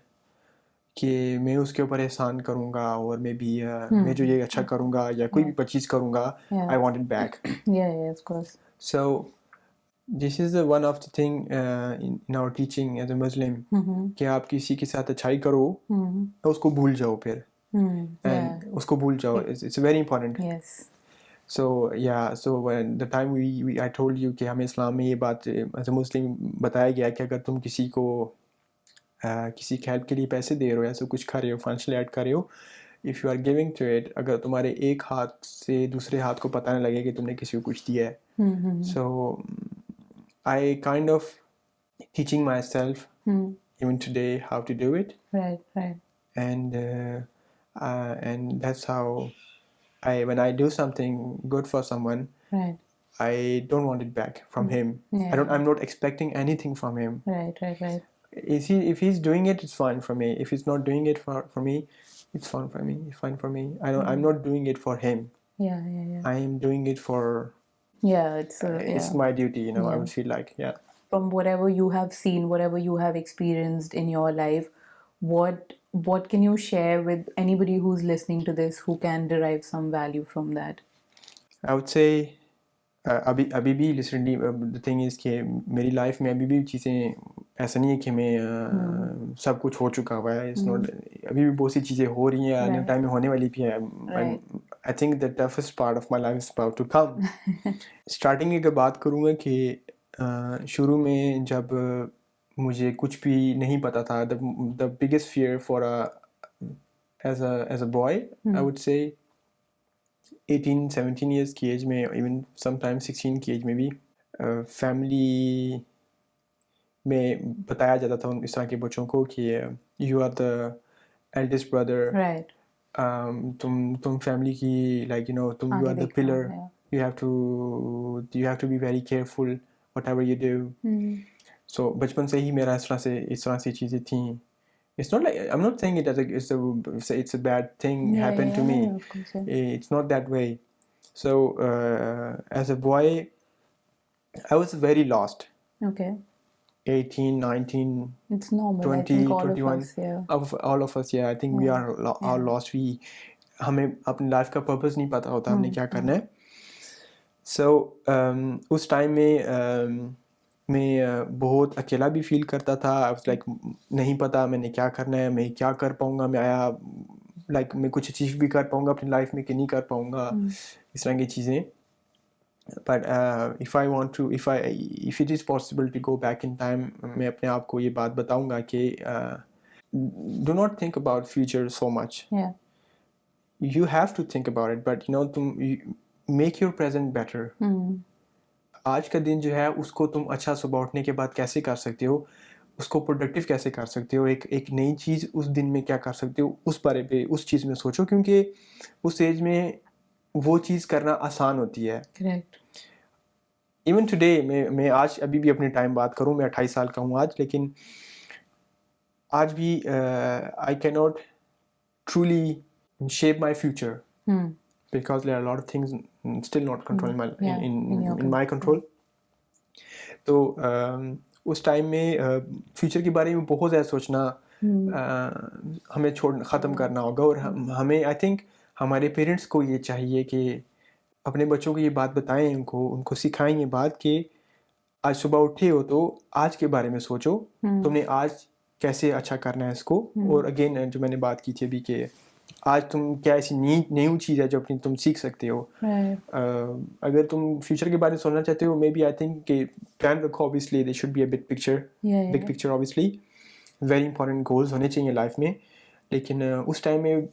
कि मैं उसके ऊपर एहसान करूँगा और may be मैं जो ये अच्छा करूँगा या कोई भी चीज़ करूँगा, I want it back. Yeah, of course. So this is one of the thing in our teaching as a Muslim, कि आप किसी के साथ अच्छाई करो, उसको भूल जाओ फिर, and उसको भूल जाओ. It's very important. Yes. So yeah, so when the time I told you कि हमें इस्लाम में ये बात as a Muslim बताया गया कि अगर तुम किसी को किसी हेल्प के लिए पैसे दे रहे हो या सब कुछ कर रहे हो, फाइनेंशियल ऐड कर रहे हो, if you are giving to it, अगर तुम्हारे एक हाथ से दूसरे हाथ को पता नहीं लगे कि तुमने किसी को कुछ दिया है. So I kind of teaching myself even today how to do it. Right. And that's how when I do something good for someone, I don't want it back from him. I'm not expecting anything from him. Right. If he's doing it, it's fine for me. If he's not doing it for me, it's fine for me. I'm not doing it for him. Yeah. I am doing it for it's my duty, I would feel like. From whatever you have seen, whatever you have experienced in your life, what can you share with anybody who's listening to this who can derive some value from that? I would say अभी भी literally the thing is कि मेरी life में अभी भी चीज़ें ऐसा नहीं है कि मैं सब कुछ हो चुका हुआ है. इट्स नॉट, अभी भी बहुत सी चीज़ें हो रही हैं, आने टाइम में होने वाली भी है. I think the toughest part of my life is about to come. Starting की अगर बात करूँगा कि शुरू में जब मुझे कुछ भी नहीं पता था, the biggest fear for as a boy, I would say 18-17 years की एज में, इवन समटाइम 16 की एज में भी फैमिली में बताया जाता था इस तरह के बच्चों को कि you are the eldest brother, तुम फैमिली की तुम you are the pillar, you have to be very careful whatever you do. So बचपन से ही मेरा इस तरह से चीज़ें थी. It's not like, I'm not saying it as it's a bad thing happened to me. Of course, It's not that way. So as a boy, I was very lost. Okay. 18, 19, it's normal. 20, I think all 21. Of us, all of us, I think we are lost. हमें अपनी life का purpose नहीं पता होता हमने क्या करना है. So उस टाइम में मैं बहुत अकेला भी फील करता था. आई वाज लाइक नहीं पता मैंने क्या करना है, मैं क्या कर पाऊँगा, मैं कुछ अचीव भी कर पाऊँगा अपनी लाइफ में कि नहीं कर पाऊँगा, इस तरह की चीज़ें. But if it is possible to go back in time, मैं अपने आप को ये बात बताऊँगा कि do not think about future so much. You have to think about it, but make your present better. आज का दिन जो है उसको तुम अच्छा सुबह उठने के बाद कैसे कर सकते हो, उसको प्रोडक्टिव कैसे कर सकते हो, एक नई चीज़ उस दिन में क्या कर सकते हो, उस बारे पे उस चीज़ में सोचो, क्योंकि उस एज में वो चीज़ करना आसान होती है. करेक्ट. इवन टुडे मैं आज अभी भी अपने टाइम बात करूँ, मैं 28 साल का हूँ आज, लेकिन आज भी I can not truly shape my future because there are a lot of things still not controlling in my control. तो उस टाइम में फ्यूचर के बारे में बहुत ज़्यादा सोचना हमें ख़त्म करना होगा, और हमें आई थिंक हमारे पेरेंट्स को ये चाहिए कि अपने बच्चों को ये बात बताएं, उनको सिखाएं ये बात कि आज सुबह उठे हो तो आज के बारे में सोचो, तुमने आज कैसे अच्छा करना है इसको। और अगेन जो मैंने बात की थी अभी कि आज तुम क्या ऐसी न्यू चीज़ है जो अपनी तुम सीख सकते हो। अगर तुम फ्यूचर के बारे में सोचना चाहते हो, मे बी आई थिंक कि प्लान रखो, obviously they should be a big picture obviously, very important goals होने चाहिए लाइफ में। लेकिन उस टाइम में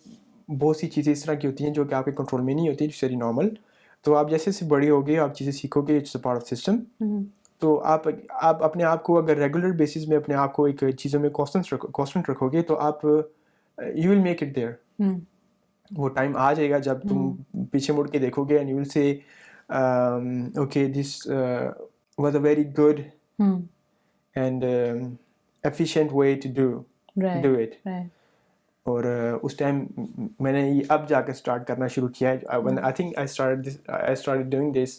बहुत सी चीज़ें इस तरह की होती हैं जो कि आपके कंट्रोल में नहीं होती, इट्स वेरी नॉर्मल। तो आप जैसे जैसे बड़ी होगे आप चीज़ें सीखोगे, it's a part of system. तो आप अपने आप को अगर रेगुलर बेसिस में अपने आप को एक चीज़ों में कॉन्स्टेंट रखोगे तो आप you will make it there. वो टाइम आ जाएगा जब तुम पीछे मुड़ के देखोगे and you will say okay this was a very good and efficient way to do it. और उस टाइम मैंने ये अब जाकर स्टार्ट करना शुरू किया है। I think I started doing this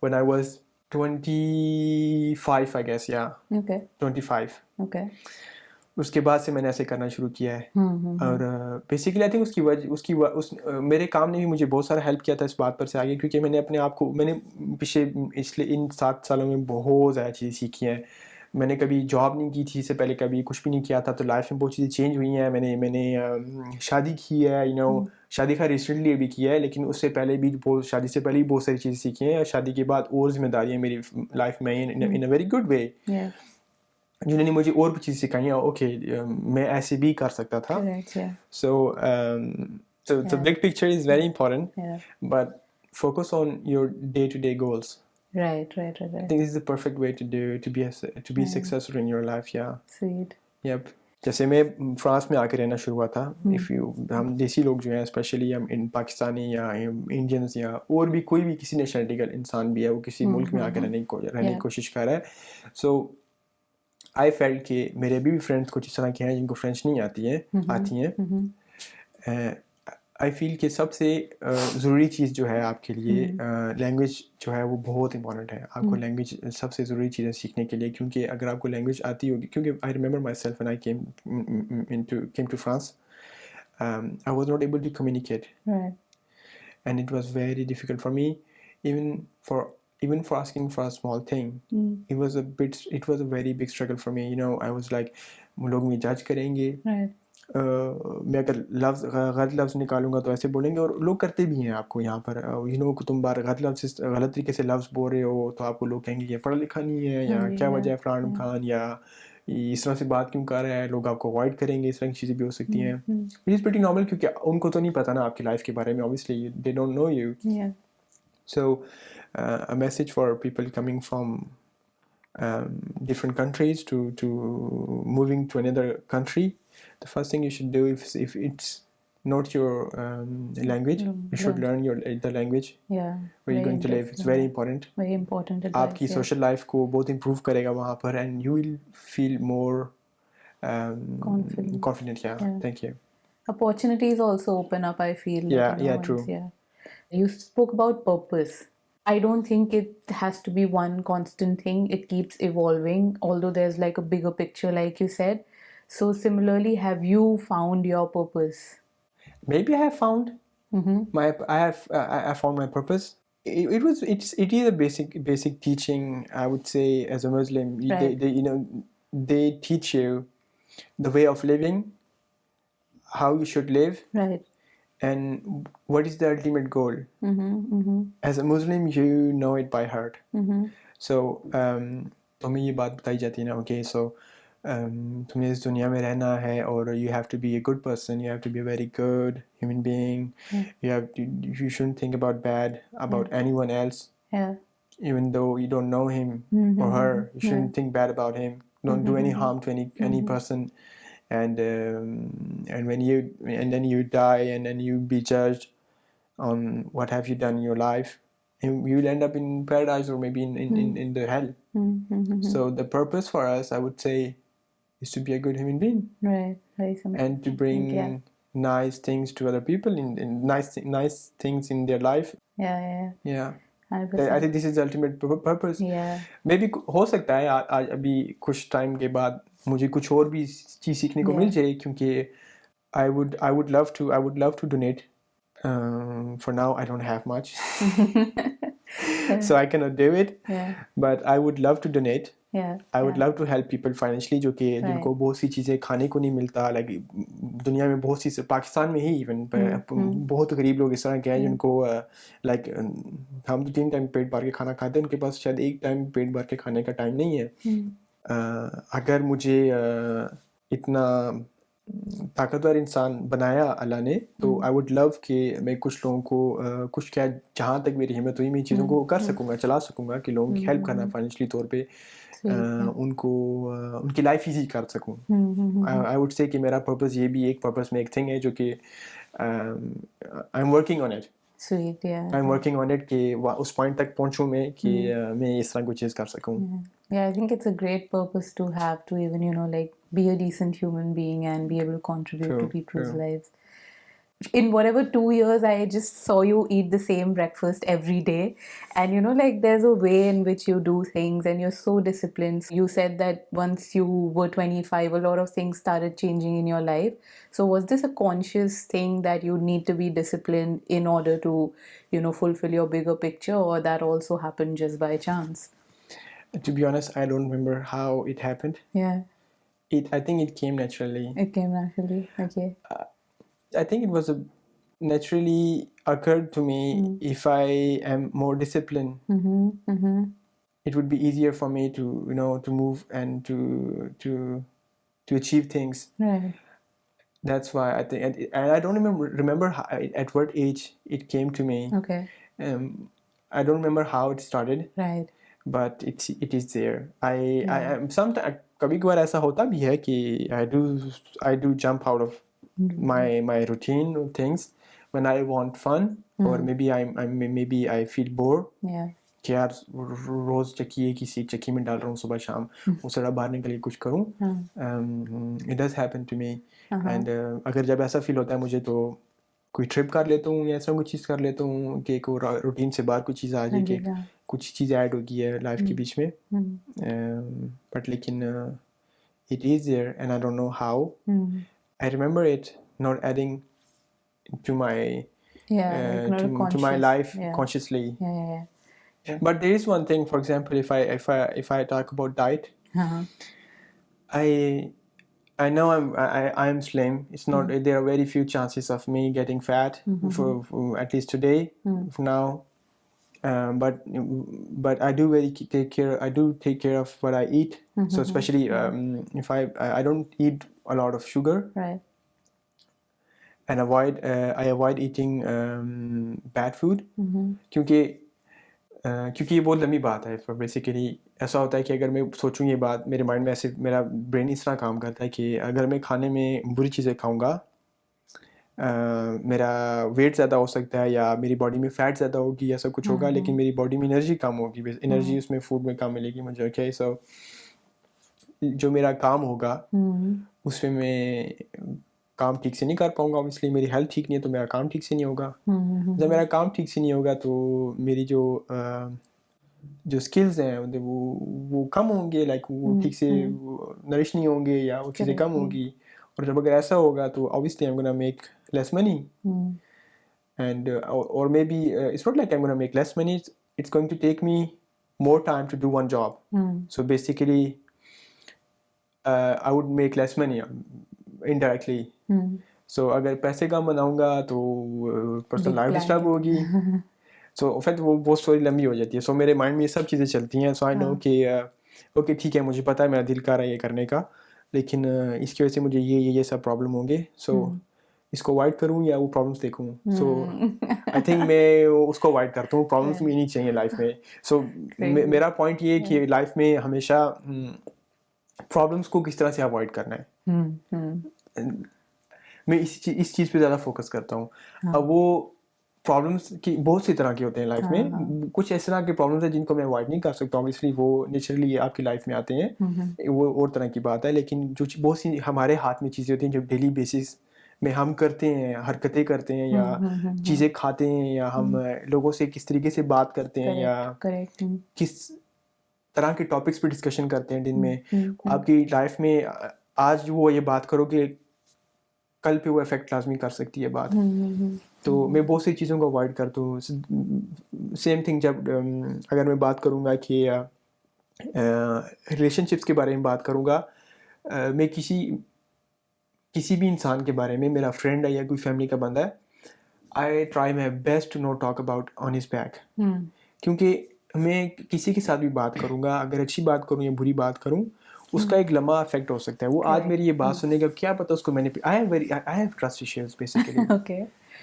when I was 25 I guess, yeah. Okay. 25. Okay. उसके बाद से मैंने ऐसे करना शुरू किया है। और बेसिकली आई थिंक मेरे काम ने भी मुझे बहुत सारा हेल्प किया था इस बात पर से आगे, क्योंकि मैंने अपने आप को पिछले इन 7 सालों में बहुत ज़्यादा चीज़ें सीखी हैं। मैंने कभी जॉब नहीं की थी इससे पहले, कभी कुछ भी नहीं किया था, तो लाइफ में बहुत चीज़ें चेंज हुई हैं। मैंने शादी की है, शादी का रिसेंटली अभी किया है, लेकिन उससे पहले भी शादी से पहले भी बहुत सारी चीज़ें सीखी हैं, और शादी के बाद और जिम्मेदारियाँ मेरी लाइफ में इन अ वेरी गुड वे, जिन्होंने मुझे और भी चीज़ सिखाई है। ओके मैं ऐसे भी कर सकता था। So big picture is very important, but focus on your day-to-day goals. Right. I think this is the perfect way to be successful in your life. Yeah. Sweet. Yep. जैसे मैं फ्रांस में आके रहना शुरू हुआ था, हम देसी लोग जो हैं, स्पेशली हम पाकिस्तानी या इंडियंस या और भी कोई भी किसी नेशनलिटी का इंसान भी है, वो किसी मुल्क में आके रहने की कोशिश कर रहा है। सो आई फेल्ट कि मेरे भी फ्रेंड्स कुछ इस तरह के हैं जिनको फ्रेंच नहीं आती हैं। आई फील कि सबसे ज़रूरी चीज़ जो है आपके लिए लैंग्वेज जो है वो बहुत इंपॉर्टेंट है। आपको लैंग्वेज सबसे ज़रूरी चीज़ है सीखने के लिए, क्योंकि अगर आपको लैंग्वेज आती होगी, क्योंकि I remember myself when I came to France, I was not able to communicate, and it was very difficult for me, even for asking for a small thing. It was a very big struggle for me. I was like, लोग मुझे जज करेंगे, मैं अगर गलत लफ्ज़ निकालूंगा तो ऐसे बोलेंगे, और लोग करते भी हैं आपको यहाँ पर। तुम गलत तरीके से लफ्ज़ बोल रहे हो तो आपको लोग कहेंगे ये पढ़ा लिखा नहीं है, या क्या वजह है फलान खान, या इस तरह से बात क्यों कर रहा है, लोग आपको अवॉइड करेंगे। इस तरह की चीज़ें भी हो सकती हैं, विच इज़ प्रीटी नॉर्मल, क्योंकि उनको तो नहीं पता ना आपकी लाइफ के बारे में, obviously they don't know you. So a message for people coming from different countries to moving to another country, the first thing you should do, if it's not your language, you should learn the language where you're going to live. It's very important. Very important advice. आपकी social life को बहुत improve करेगा वहाँ पर, and you will feel more confident. Yeah. Thank you. Opportunities also open up, I feel. True. You spoke about purpose. I don't think it has to be one constant thing. It keeps evolving, although there's like a bigger picture, like you said. So similarly, have you found your purpose? Maybe I have found I found my purpose. It is a basic teaching, I would say, as a Muslim. They teach you the way of living, how you should live. Right. And what is the ultimate goal? As a Muslim, you know it by heart. So तुम्हें ये बात बताई जाती है ना, okay, so तुम्हें इस दुनिया में रहना है, और you have to be a good person, you have to be a very good human being. You shouldn't think about bad about anyone else. Even though you don't know him or her, you shouldn't think bad about him. Don't do any harm to any person. And then you die, and then you be judged on what have you done in your life, and you will end up in paradise or maybe in the hell. So the purpose for us, I would say, is to be a good human being, right? Very simple. And to bring nice things to other people, in nice things in their life. Yeah. I think this is the ultimate purpose. मे भी हो सकता है आज अभी कुछ time के बाद मुझे कुछ और भी चीज़ सीखने को मिल जाए, क्योंकि I would love to donate. For now I don't have much. So I cannot do it. But I would love to donate. I would love to help people financially जो कि जिनको बहुत सी चीज़ें खाने को नहीं मिलता, लाइक दुनिया में बहुत सी, पाकिस्तान में ही इवन बहुत गरीब लोग इस तरह के हैं जिनको लाइक हम तो 3 टाइम पेट भर के खाना खाते हैं, उनके पास शायद 1 टाइम पेट भर के खाने का टाइम नहीं है. अगर मुझे इतना ताकतवर इंसान बनाया अल्लाह ने, तो आई वुड लव कि मैं कुछ लोगों को कुछ क्या जहाँ तक मेरी हिम्मत हुई मैं चीज़ों को कर सकूँगा, चला सकूँगा कि लोगों की हेल्प करना फाइनेंशियली तौर पे, उनको उनकी लाइफ इजी कर सकूँ. आई वुड से कि मेरा पर्पस ये भी एक पर्पस में एक थिंग है जो कि I am working on it. Sweet, yeah. I'm working on it कि उस पॉइंट तक पहुँचूँ मैं कि मैं इस तरह कुछ चीज़ कर सकूँ. Yeah, I think it's a great purpose to have, to even, you know, like be a decent human being and be able to contribute to people's lives. In whatever 2 years, I just saw you eat the same breakfast every day. And, you know, like there's a way in which you do things and you're so disciplined. You said that once you were 25, a lot of things started changing in your life. So was this a conscious thing that you need to be disciplined in order to, you know, fulfill your bigger picture, or that also happened just by chance? To be honest, I don't remember how it happened. Yeah. I think it came naturally. It came naturally, okay. I think it was naturally occurred to me. If I am more disciplined, it would be easier for me to, you know, to move and to achieve things. Right. That's why I think, and I don't remember how, at what age it came to me. Okay. I don't remember how it started. Right. But it is there. I am sometimes कभी कभार ऐसा होता भी है कि I do jump out of my routine things when I want fun, or maybe I feel bored. Yeah. कि यार रोज चक्की किसी चक्की में डाल रहा हूँ सुबह शाम, उस तरह बाहर निकल के कुछ करूँ. It does happen to me. And अगर जब ऐसा फील होता है मुझे, तो कोई ट्रिप कर लेता हूँ या ऐसा कोई चीज़ कर लेता हूँ कि रूटीन से बाहर कोई चीज़ आ जाए, कि कुछ चीज़ ऐड होगी है लाइफ के बीच में. बट लेकिन it is there and I don't know how. I remember it not adding to my to my life consciously. But there is one thing, for example, if I talk about diet, I know I am slim. It's not there are very few chances of me getting fat for at least today, for now. But I do take care of what I eat. So especially if I don't eat a lot of sugar. Right. And I avoid eating bad food. क्योंकि ये बहुत लंबी बात है. For basically ऐसा होता है कि अगर मैं सोचूं ये बात, मेरे माइंड में ऐसे मेरा ब्रेन इस तरह काम करता है कि अगर मैं खाने में बुरी चीज़ें खाऊंगा, मेरा वेट ज़्यादा हो सकता है या मेरी बॉडी में फैट ज़्यादा होगी, ऐसा कुछ होगा. लेकिन मेरी बॉडी में एनर्जी कम होगी, एनर्जी उसमें फूड में कम मिलेगी मुझे. ओके, सो जो मेरा काम होगा उसमें मैं काम ठीक से नहीं कर पाऊंगा. इसलिए मेरी हेल्थ ठीक नहीं है तो मेरा काम ठीक से नहीं होगा. जब मेरा काम ठीक से नहीं होगा तो मेरी जो स्किल्स हैं वो कम होंगे, लाइक वो ठीक से नरिश नहीं होंगे या वो चीज़ें कम होंगी. और जब अगर ऐसा होगा तो obviously I'm gonna make less money. And or maybe it's not like I'm gonna make less money, it's going to take me more time to do one job. So basically I would make less money indirectly. So अगर पैसे कम बनाऊंगा तो personal life disturb होगी. सो फिर वो बहुत story लंबी हो जाती है. सो मेरे माइंड में ये सब चीज़ें चलती हैं. सो आई नो कि ओके ठीक है, मुझे पता है मेरा दिल कर रहा है ये करने का, लेकिन इसकी वजह से मुझे ये सब प्रॉब्लम होंगे. सो इसको अवॉइड करूँ या वो प्रॉब्लम्स देखूँ. सो आई थिंक मैं उसको अवॉइड करता हूँ. प्रॉब्लम्स भी नहीं चाहिए लाइफ में. सो मेरा पॉइंट ये है कि लाइफ में हमेशा प्रॉब्लम्स को किस तरह से अवॉइड करना है. मैं इस चीज़ पे ज़्यादा फोकस करता हूँ. अब वो प्रॉब्लम्स की बहुत सी तरह के होते हैं लाइफ में. कुछ इस तरह के प्रॉब्लम्स हैं जिनको मैं अवॉइड नहीं कर सकता हूँ, इसलिए वो नेचुरली आपकी लाइफ में आते हैं. वो और तरह की बात है. लेकिन जो बहुत सी हमारे हाथ में चीज़ें होती हैं जो डेली बेसिस میں ہم کرتے ہیں, حرکتیں کرتے ہیں, یا چیزیں کھاتے ہیں, یا ہم لوگوں سے کس طریقے سے بات کرتے ہیں, یا کس طرح کے ٹاپکس پہ ڈسکشن کرتے ہیں دن میں, آپ کی لائف میں آج وہ یہ بات کرو کہ کل پہ وہ افیکٹ لازمی کر سکتی ہے بات. تو میں بہت سی چیزوں کو اوائڈ کرتا ہوں. سیم تھنگ جب اگر میں بات کروں گا کہ ریلیشن شپس کے بارے میں بات کروں گا, میں کسی بھی انسان کے بارے میں, میرا فرینڈ ہے یا کوئی فیملی کا بندہ ہے, I try my best to not talk about on his back. کیونکہ میں کسی کے ساتھ بھی بات کروں گا, اگر اچھی بات کروں یا بری بات کروں, اس کا ایک لمبا افیکٹ ہو سکتا ہے. وہ آج میری یہ بات سنے گا, کیا پتا اس کو میں نے I have trust issues basically.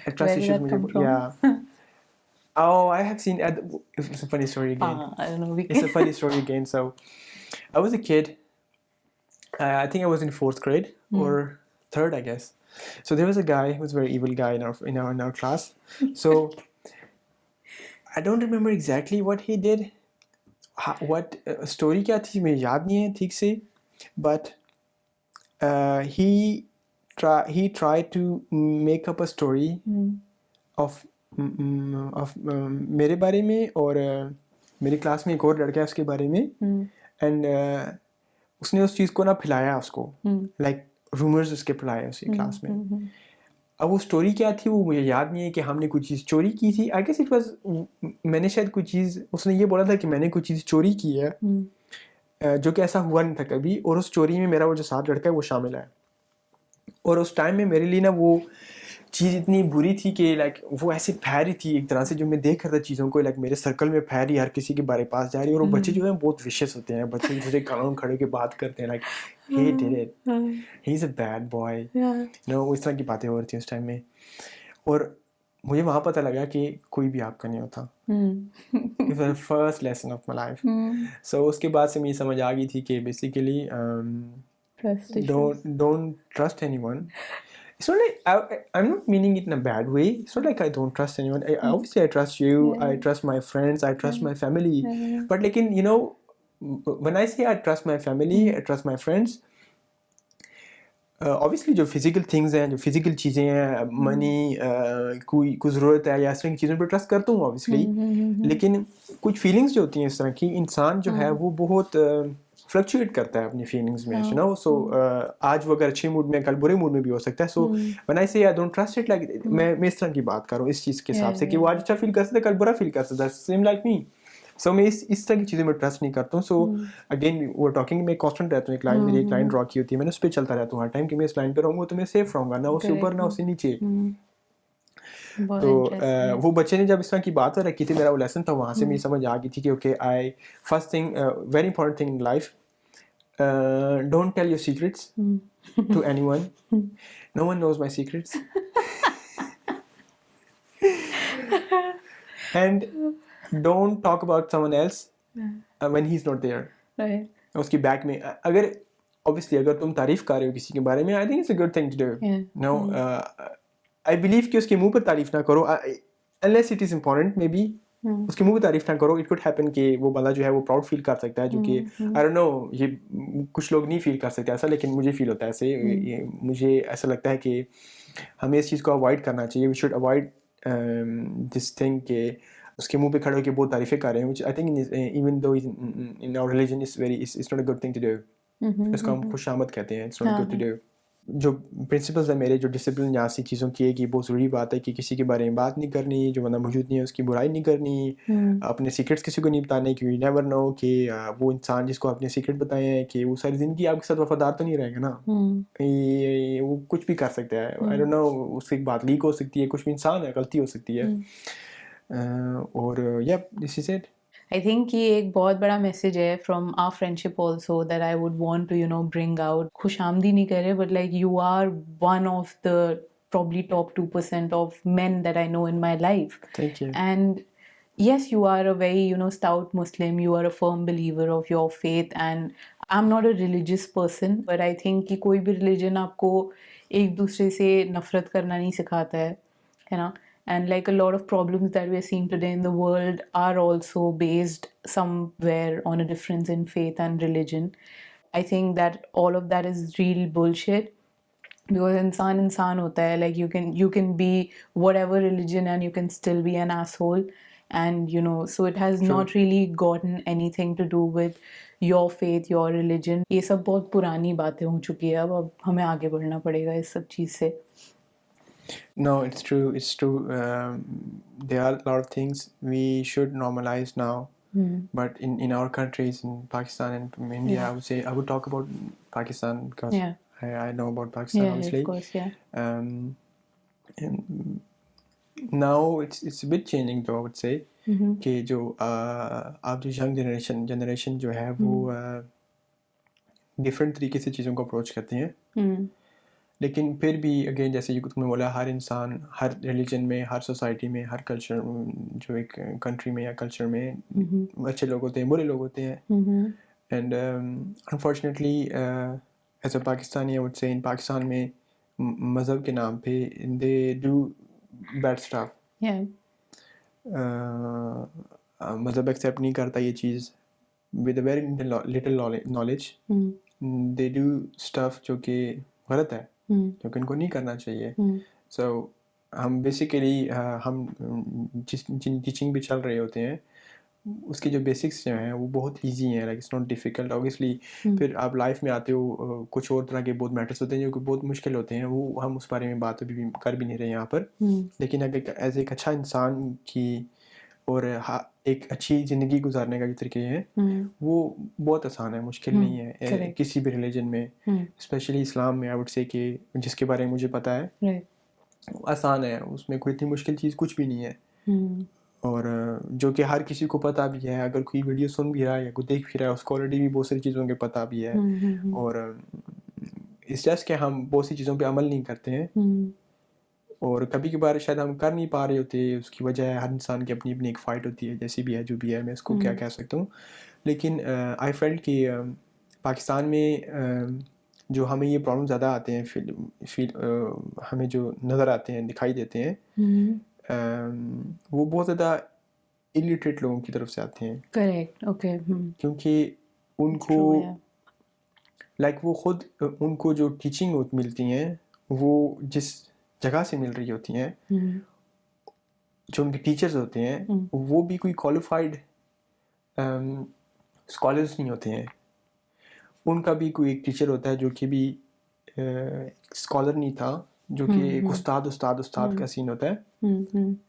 Trust issues مجھے, یا oh, I have seen it's a funny story again. I don't know. It's a funny story again. So I was a kid. I think I was in 4th grade or 3rd, I guess. So there was a guy who was a very evil guy in our class. So I don't remember exactly what he did. What story kya thi mujhe yaad nahi hai theek se, but he tried to make up a story of میرے بارے میں اور میری class میں ایک اور لڑکا ہے اس کے بارے میں, اینڈ اس نے اس چیز کو نہ پھیلایا, اس کو لائک رومرز اس کے پھیلائے اسی کلاس میں. اب وہ اسٹوری کیا تھی وہ مجھے یاد نہیں ہے کہ ہم نے کوئی چیز چوری کی تھی. آئی گیس اٹ واز, میں نے شاید کوئی چیز, اس نے یہ بولا تھا کہ میں نے کوئی چیز چوری کی ہے, جو کہ ایسا ہوا نہیں تھا کبھی, اور اس چوری میں میرا وہ جو ساتھ لڑکا ہے وہ شامل ہے. اور اس ٹائم میں میرے لیے نا وہ چیز اتنی بری تھی کہ لائک وہ ایسے پھیل رہی تھی ایک طرح سے, جو میں دیکھ رہا تھا چیزوں کو, لائک میرے سرکل میں پھیل رہی, ہر کسی کے بارے پاس جا رہی. اور وہ بچے جو ہیں بہت وشیس ہوتے ہیں, بچے ایک دوسرے کانوں کھڑے کے بات کرتے ہیں, like he did it, he's a bad boy, وہ اس طرح کی باتیں ہو رہی تھیں اس ٹائم میں. اور مجھے وہاں پتہ لگا کہ کوئی بھی آپ کا نہیں ہوتا. It was the first lesson of my life. So اس کے بعد سے مجھے سمجھ آ گئی تھی کہ basically don't trust anyone. It's not like I'm not meaning it in a bad way. It's not like I don't trust anyone. Obviously, I trust you. I trust my friends. I trust my family. But like in, when I say I trust my family, I trust my friends. Obviously, جو physical things ہیں, جو physical چیزیں ہیں, منی, کوئی ضرورت ہے یا اس طرح کی چیزوں پہ ٹرسٹ کرتا ہوں obviously. لیکن کچھ فیلنگس جو ہوتی ہیں اس طرح کی, انسان جو ہے وہ بہت فلکچویٹ کرتا ہے اپنی فیلنگس میں, سو آج وہ اگر اچھے موڈ میں, کل برے موڈ میں بھی ہو سکتا ہے. سو when I say I don't trust it, like میں اس طرح کی بات کر رہا ہوں اس چیز کے حساب سے کہ وہ آج اچھا فیل کر سکتا ہے, کل برا فیل کر سکتا ہے, same like me. سو میں اس طرح کی چیزیں میں ٹرسٹ نہیں کرتا ہوں. سو اگین وہ ٹاکنگ میں کانسٹنٹ رہتا ہوں, ایک لائن, میری ایک لائن ڈرا کی ہوتی ہے, میں نے اس پہ چلتا رہتا ہوں ہر ٹائم کہ میں اس لائن پہ رہوں گا تو میں سیف رہوں گا, نہ اس سے اوپر نہ اس سے نیچے. تو وہ بچے نے جب اس طرح کی بات رکھی تھی, میرا وہ لیسن تھا, وہاں سے مجھے سمجھ آ گئی تھی کہ okay, first thing, very important thing in life, don't tell your secrets to anyone. No one knows my secrets. And don't talk about someone else when he's not there. اس کی back میں اگر obviously اگر تم تعریف کر رہے ہو کسی کے بارے میں, I think it's a good thing to do. No, I believe کہ اس کے منہ پر تعریف نہ کرو unless it is important, maybe. اس کے منہ پہ تعریف نہ کرو. It could happen کہ وہ بندہ جو ہے وہ پراؤڈ فیل کر سکتا ہے, جو کہ I don't know, یہ کچھ لوگ نہیں فیل کر سکتے ایسا, لیکن مجھے فیل ہوتا ہے ایسے. مجھے ایسا لگتا ہے کہ ہمیں اس چیز کو اوائڈ کرنا چاہیے. We should avoid this thing کہ اس کے منہ پہ کھڑے ہو کے بہت تعریفیں کر رہے ہیں, which I think even though in our religion it's not a good thing to do. اس کو ہم خوش آمد کہتے ہیں, it's not good to do. جو پرنسپلز ہیں میرے, جو ڈسپلن یہاں سی چیزوں کی ہے کہ بہت ضروری بات ہے کہ کسی کے بارے میں بات نہیں کرنی, جو بندہ موجود نہیں ہے اس کی برائی نہیں کرنی, اپنے سیکرٹس کسی کو نہیں بتانے, کہ you never know کہ وہ انسان جس کو اپنے سیکرٹ بتائے ہیں کہ وہ ساری زندگی آپ کے ساتھ وفادار تو نہیں رہے گا نا, وہ کچھ بھی کر سکتا ہے. I don't know, اس سے ایک بات لیک ہو سکتی ہے, کچھ بھی انسان ہے, غلطی ہو سکتی ہے. اور this is it. I think یہ ایک بہت بڑا میسج ہے from our friendship also that I would want to bring out. خوش آمدی نہیں کر رہے, but like you are one of the probably top 2% of men that I know in my life. Thank you. And yes, you are a very stout Muslim, you are a firm believer of your faith, and I'm not a religious person, but I think کہ کوئی بھی religion آپ کو ایک دوسرے سے نفرت کرنا نہیں سکھاتا ہے نا. And like a lot of problems that we're seeing today in the world are also based somewhere on a difference in faith and religion. I think that all of that is real bullshit. because انسان ہوتا ہے, like you can be whatever religion and you can still be an asshole, and so it has not really gotten anything to do with your faith, your religion. یہ سب بہت پرانی باتیں ہو چکی ہے, اب ہمیں آگے بڑھنا پڑے گا اس سب چیز سے. No, it's true. There are a lot of things we should normalize now. But in our countries, in Pakistan and India, Yeah. I would talk about Pakistan because Yeah. I know about Pakistan, Yeah, obviously. of course, yeah. And now it's a bit changing though, I would say. کہ جو آپ جو young generation جو ہے وہ different طریقے سے چیزوں کو اپروچ کرتے ہیں. لیکن پھر بھی اگین جیسے تم نے بولا, ہر انسان ہر ریلیجن میں, ہر سوسائٹی میں, ہر کلچر جو ایک کنٹری میں یا کلچر میں اچھے لوگ ہوتے ہیں, برے لوگ ہوتے ہیں. And unfortunately as a Pakistani I would say in Pakistan میں مذہب کے نام پہ دے ڈو بیڈ اسٹاف. مذہب ایکسیپٹ نہیں کرتا یہ چیز with a very little knowledge. They do stuff جو کہ غلط ہے, جو کہ ان کو نہیں کرنا چاہیے. سو ہم بیسیکلی ہم جن ٹیچنگ بھی چل رہے ہوتے ہیں اس کے جو بیسکس جو ہیں وہ بہت ایزی ہیں, like it's not difficult. Obviously پھر آپ لائف میں آتے ہو, کچھ اور طرح کے بہت میٹرس ہوتے ہیں جو کہ بہت مشکل ہوتے ہیں, وہ ہم اس بارے میں بات ابھی بھی کر بھی نہیں رہے یہاں پر. لیکن اگر ایز ایک اچھا انسان کی اور ایک اچھی زندگی گزارنے کا جو طریقے ہیں وہ بہت آسان ہے, مشکل نہیں ہے کسی بھی ریلیجن میں, اسپیشلی اسلام میں. آئی وڈ سے کہ جس کے بارے میں مجھے پتہ ہے آسان ہے, اس میں کوئی اتنی مشکل چیز کچھ بھی نہیں ہے. اور جو کہ ہر کسی کو پتہ بھی ہے, اگر کوئی ویڈیو سن بھی رہا ہے یا کوئی دیکھ بھی رہا ہے اس کو آلریڈی بھی بہت ساری چیزوں کے پتہ بھی ہے. اور اس جسٹ کہ ہم بہت سی چیزوں پہ عمل نہیں کرتے ہیں, اور کبھی کبھار شاید ہم کر نہیں پا رہے ہوتے. اس کی وجہ ہے ہر انسان کی اپنی اپنی ایک فائٹ ہوتی ہے, جیسی بھی ہے جو بھی ہے, میں اس کو کیا کہہ سکتا ہوں. لیکن آئی فیلٹ کہ پاکستان میں جو ہمیں یہ پرابلم زیادہ آتے ہیں, ہمیں جو نظر آتے ہیں, دکھائی دیتے ہیں, وہ بہت زیادہ الٹریٹ لوگوں کی طرف سے آتے ہیں. Correct, okay. کیونکہ ان کو لائک وہ خود ان کو جو ٹیچنگ ملتی ہیں وہ جس جگہ سے مل رہی ہوتی ہیں, جو ان کے ٹیچرز ہوتے ہیں وہ بھی کوئی کوالیفائڈ اسکالرس نہیں ہوتے ہیں. ان کا بھی کوئی ایک ٹیچر ہوتا ہے جو کہ بھی اسکالر نہیں تھا, جو کہ ایک استاد کا سین ہوتا ہے.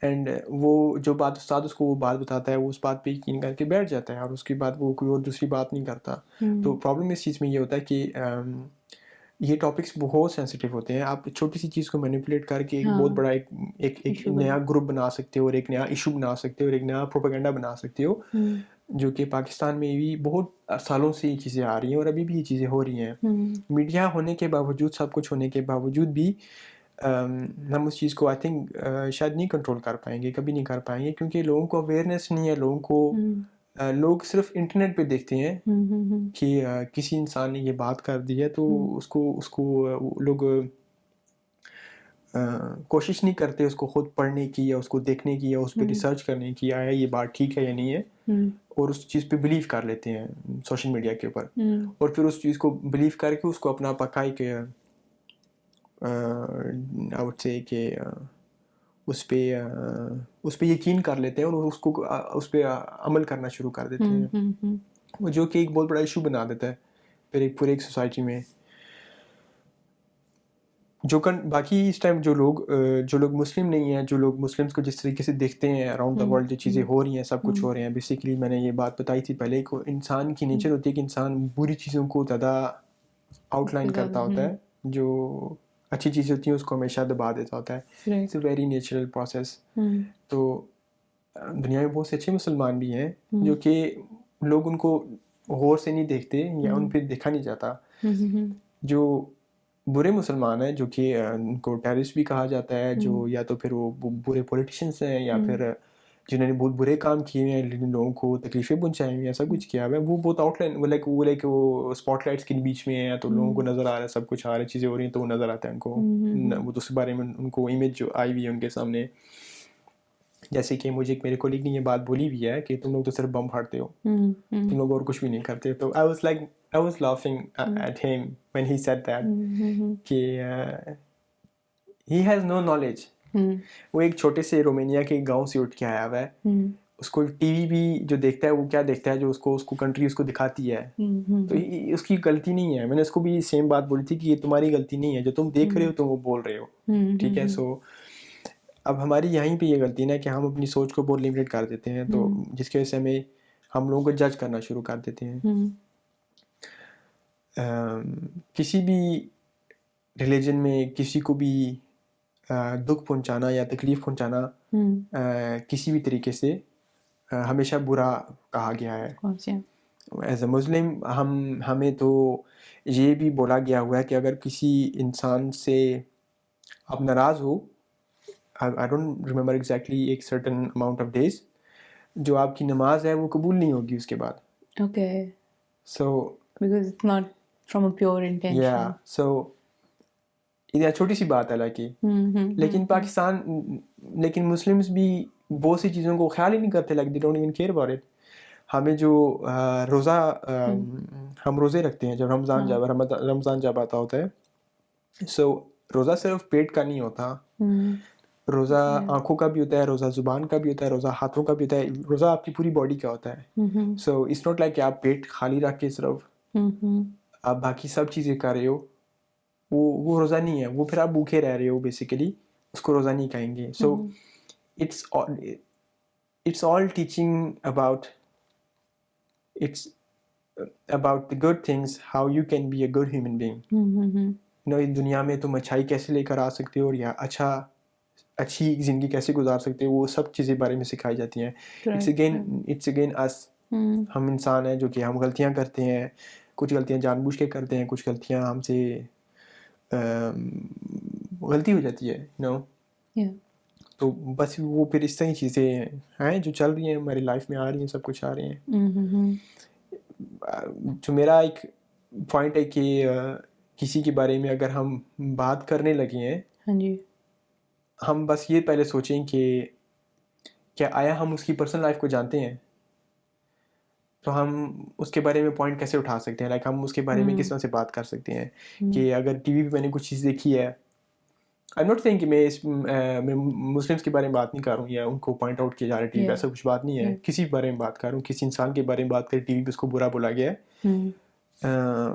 اینڈ وہ جو بات استاد اس کو وہ بات بتاتا ہے, وہ اس بات پہ یقین کر کے بیٹھ جاتا ہے, اور اس کے بعد وہ کوئی اور دوسری بات نہیں کرتا. تو پرابلم اس چیز میں یہ ہوتا ہے کہ یہ ٹاپکس بہت سینسیٹیو ہوتے ہیں. آپ چھوٹی سی چیز کو مینیپولیٹ کر کے ایک بہت بڑا ایک نیا گروپ بنا سکتے ہو, اور ایک نیا ایشو بنا سکتے ہو, اور ایک نیا پروپیگنڈا بنا سکتے ہو, جو کہ پاکستان میں بھی بہت سالوں سے یہ چیزیں آ رہی ہیں, اور ابھی بھی یہ چیزیں ہو رہی ہیں. میڈیا ہونے کے باوجود, سب کچھ ہونے کے باوجود بھی ہم اس چیز کو آئی تھنک شاید نہیں کنٹرول کر پائیں گے, کبھی نہیں کر پائیں گے, کیونکہ لوگوں کو اویئرنیس نہیں ہے. لوگ صرف انٹرنیٹ پہ دیکھتے ہیں کہ کسی انسان نے یہ بات کر دی ہے, تو اس کو لوگ کوشش نہیں کرتے اس کو خود پڑھنے کی, یا اس کو دیکھنے کی, یا اس پہ ریسرچ کرنے کی, آیا یہ بات ٹھیک ہے یا نہیں ہے, اور اس چیز پہ بلیو کر لیتے ہیں سوشل میڈیا کے اوپر. اور پھر اس چیز کو بلیو کر کے اس کو اپنا پکا ایک آئی وڈ سے کہ اس پہ یقین کر لیتے ہیں, اور اس پہ عمل کرنا شروع کر دیتے ہیں, جو کہ ایک بہت بڑا ایشو بنا دیتا ہے پھر پورے ایک سوسائٹی میں. باقی اس ٹائم جو لوگ مسلم نہیں ہیں, جو لوگ مسلمس کو جس طریقے سے دیکھتے ہیں اراؤنڈ دا ورلڈ, جو چیزیں ہو رہی ہیں, سب کچھ ہو رہے ہیں, بیسیکلی میں نے یہ بات بتائی تھی پہلے, کو انسان کی نیچر ہوتی ہے کہ انسان بری چیزوں کو زیادہ آؤٹ لائن کرتا ہوتا ہے, جو اچھی چیزیں ہوتی ہیں اس کو ہمیشہ دبا دیتا ہوتا ہے. It's a very natural process. تو دنیا میں بہت سے اچھے مسلمان بھی ہیں جو کہ لوگ ان کو غور سے نہیں دیکھتے, یا ان پہ دیکھا نہیں جاتا. جو برے مسلمان ہیں, جو کہ ان کو ٹیررسٹ بھی کہا جاتا ہے, جو یا تو پھر وہ برے پولیٹیشینس ہیں, یا پھر جنہوں نے بہت برے کام کیے ہیں, لیکن لوگوں کو تکلیفیں پہنچائی ہوئی ہیں, ایسا کچھ کیا ہوا ہے, وہ بہت آؤٹ لائن وہ اسپاٹ لائٹس کے بیچ میں ہیں, تو لوگوں کو نظر آ رہا ہے, سب کچھ آ رہی چیزیں ہو رہی ہیں, تو وہ نظر آتا ہے ان کو, وہ تو اس بارے میں ان کو امیج جو آئی ہوئی ہے ان کے سامنے. جیسے کہ میرے کولیگ نے یہ بات بولی بھی ہے کہ تم لوگ تو صرف بم پھاڑتے ہو, تم لوگ اور کچھ بھی نہیں کرتے. تو I was like I was laughing at him when he said that کہ he has no knowledge. وہ ایک چھوٹے سے رومینیا کے گاؤں سے اٹھ کے آیا ہوا ہے. اس کو ٹی وی بھی جو دیکھتا ہے وہ کیا دیکھتا ہے جو اس کو کنٹری اس کو دکھاتی ہے. تو اس کی غلطی نہیں ہے. میں نے اس کو بھی سیم بات بولی تھی کہ یہ تمہاری غلطی نہیں ہے, جو تم دیکھ رہے ہو تم وہ بول رہے ہو. ٹھیک ہے. سو اب ہماری یہیں پہ یہ غلطی نا کہ ہم اپنی سوچ کو بہت لمیٹڈ کر دیتے ہیں, تو جس کی وجہ سے ہم لوگوں کو جج کرنا شروع کر دیتے ہیں. کسی بھی ریلیجن میں کسی کو بھی دکھ پہنچانا یا تکلیف پہنچانا کسی بھی طریقے سے ہمیشہ برا کہا گیا ہے. ایز اے مسلم ہمیں تو یہ بھی بولا گیا ہوا ہے کہ اگر کسی انسان سے آپ ناراض ہو, I don't remember exactly ایک certain amount of days, جو آپ کی نماز ہے وہ قبول نہیں ہوگی اس کے بعد. Okay. So because it's not from a pure intention. Yeah. So یہ چھوٹی سی بات ہے لیکن لیکن مسلمس بھی بہت سی چیزوں کو خیال ہی نہیں کرتے, like they don't even care about it. ہمیں جو روزہ ہم روزے رکھتے ہیں جب رمضان جب آتا ہوتا ہے, سو روزہ صرف پیٹ کا نہیں ہوتا, روزہ آنکھوں کا بھی ہوتا ہے, روزہ زبان کا بھی ہوتا ہے, روزہ ہاتھوں کا بھی ہوتا ہے, روزہ آپ کی پوری باڈی کا ہوتا ہے. سو اٹس ناٹ لائک کہ آپ پیٹ خالی رکھ کے صرف آپ باقی سب چیزیں کر رہے ہو, وہ روزہ نہیں ہے, وہ پھر آپ بھوکے رہ رہے ہو بیسیکلی, اس کو روزہ نہیں کہیں گے. So it's all teaching about the good things, how you can be a good human being. اس دنیا میں تم اچھائی کیسے لے کر آ سکتے ہو یا اچھی زندگی کیسے گزار سکتے ہو, وہ سب چیزیں بارے میں سکھائی جاتی ہیں. It's again us. ہم انسان ہیں جو کہ ہم غلطیاں کرتے ہیں, کچھ غلطیاں جان بوجھ کے کرتے ہیں, کچھ غلطیاں ہم سے غلطی ہو جاتی ہے تو بس وہ پھر اس طرح کی چیزیں ہیں جو چل رہی ہیں ہماری لائف میں, آ رہی ہیں, سب کچھ آ رہے ہیں. جو میرا ایک پوائنٹ ہے کہ کسی کے بارے میں اگر ہم بات کرنے لگے ہیں, ہم بس یہ پہلے سوچیں کہ کیا آیا ہم اس کی پرسنل لائف کو جانتے ہیں, تو ہم اس کے بارے میں پوائنٹ کیسے اٹھا سکتے ہیں, لائک ہم اس کے بارے میں کس طرح سے بات کر سکتے ہیں. کہ اگر ٹی وی پہ میں نے کچھ چیز دیکھی ہے, آئی ایم ناٹ سیئنگ کہ میں مسلمس کے بارے میں بات نہیں کر رہا ہوں یا ان کو پوائنٹ آؤٹ کیا جا رہا ہے ٹی وی پہ, ایسا کچھ بات نہیں ہے. کسی بارے میں بات کر رہا ہوں, کسی انسان کے بارے میں بات کر ٹی وی پہ اس کو برا بولا گیا ہے,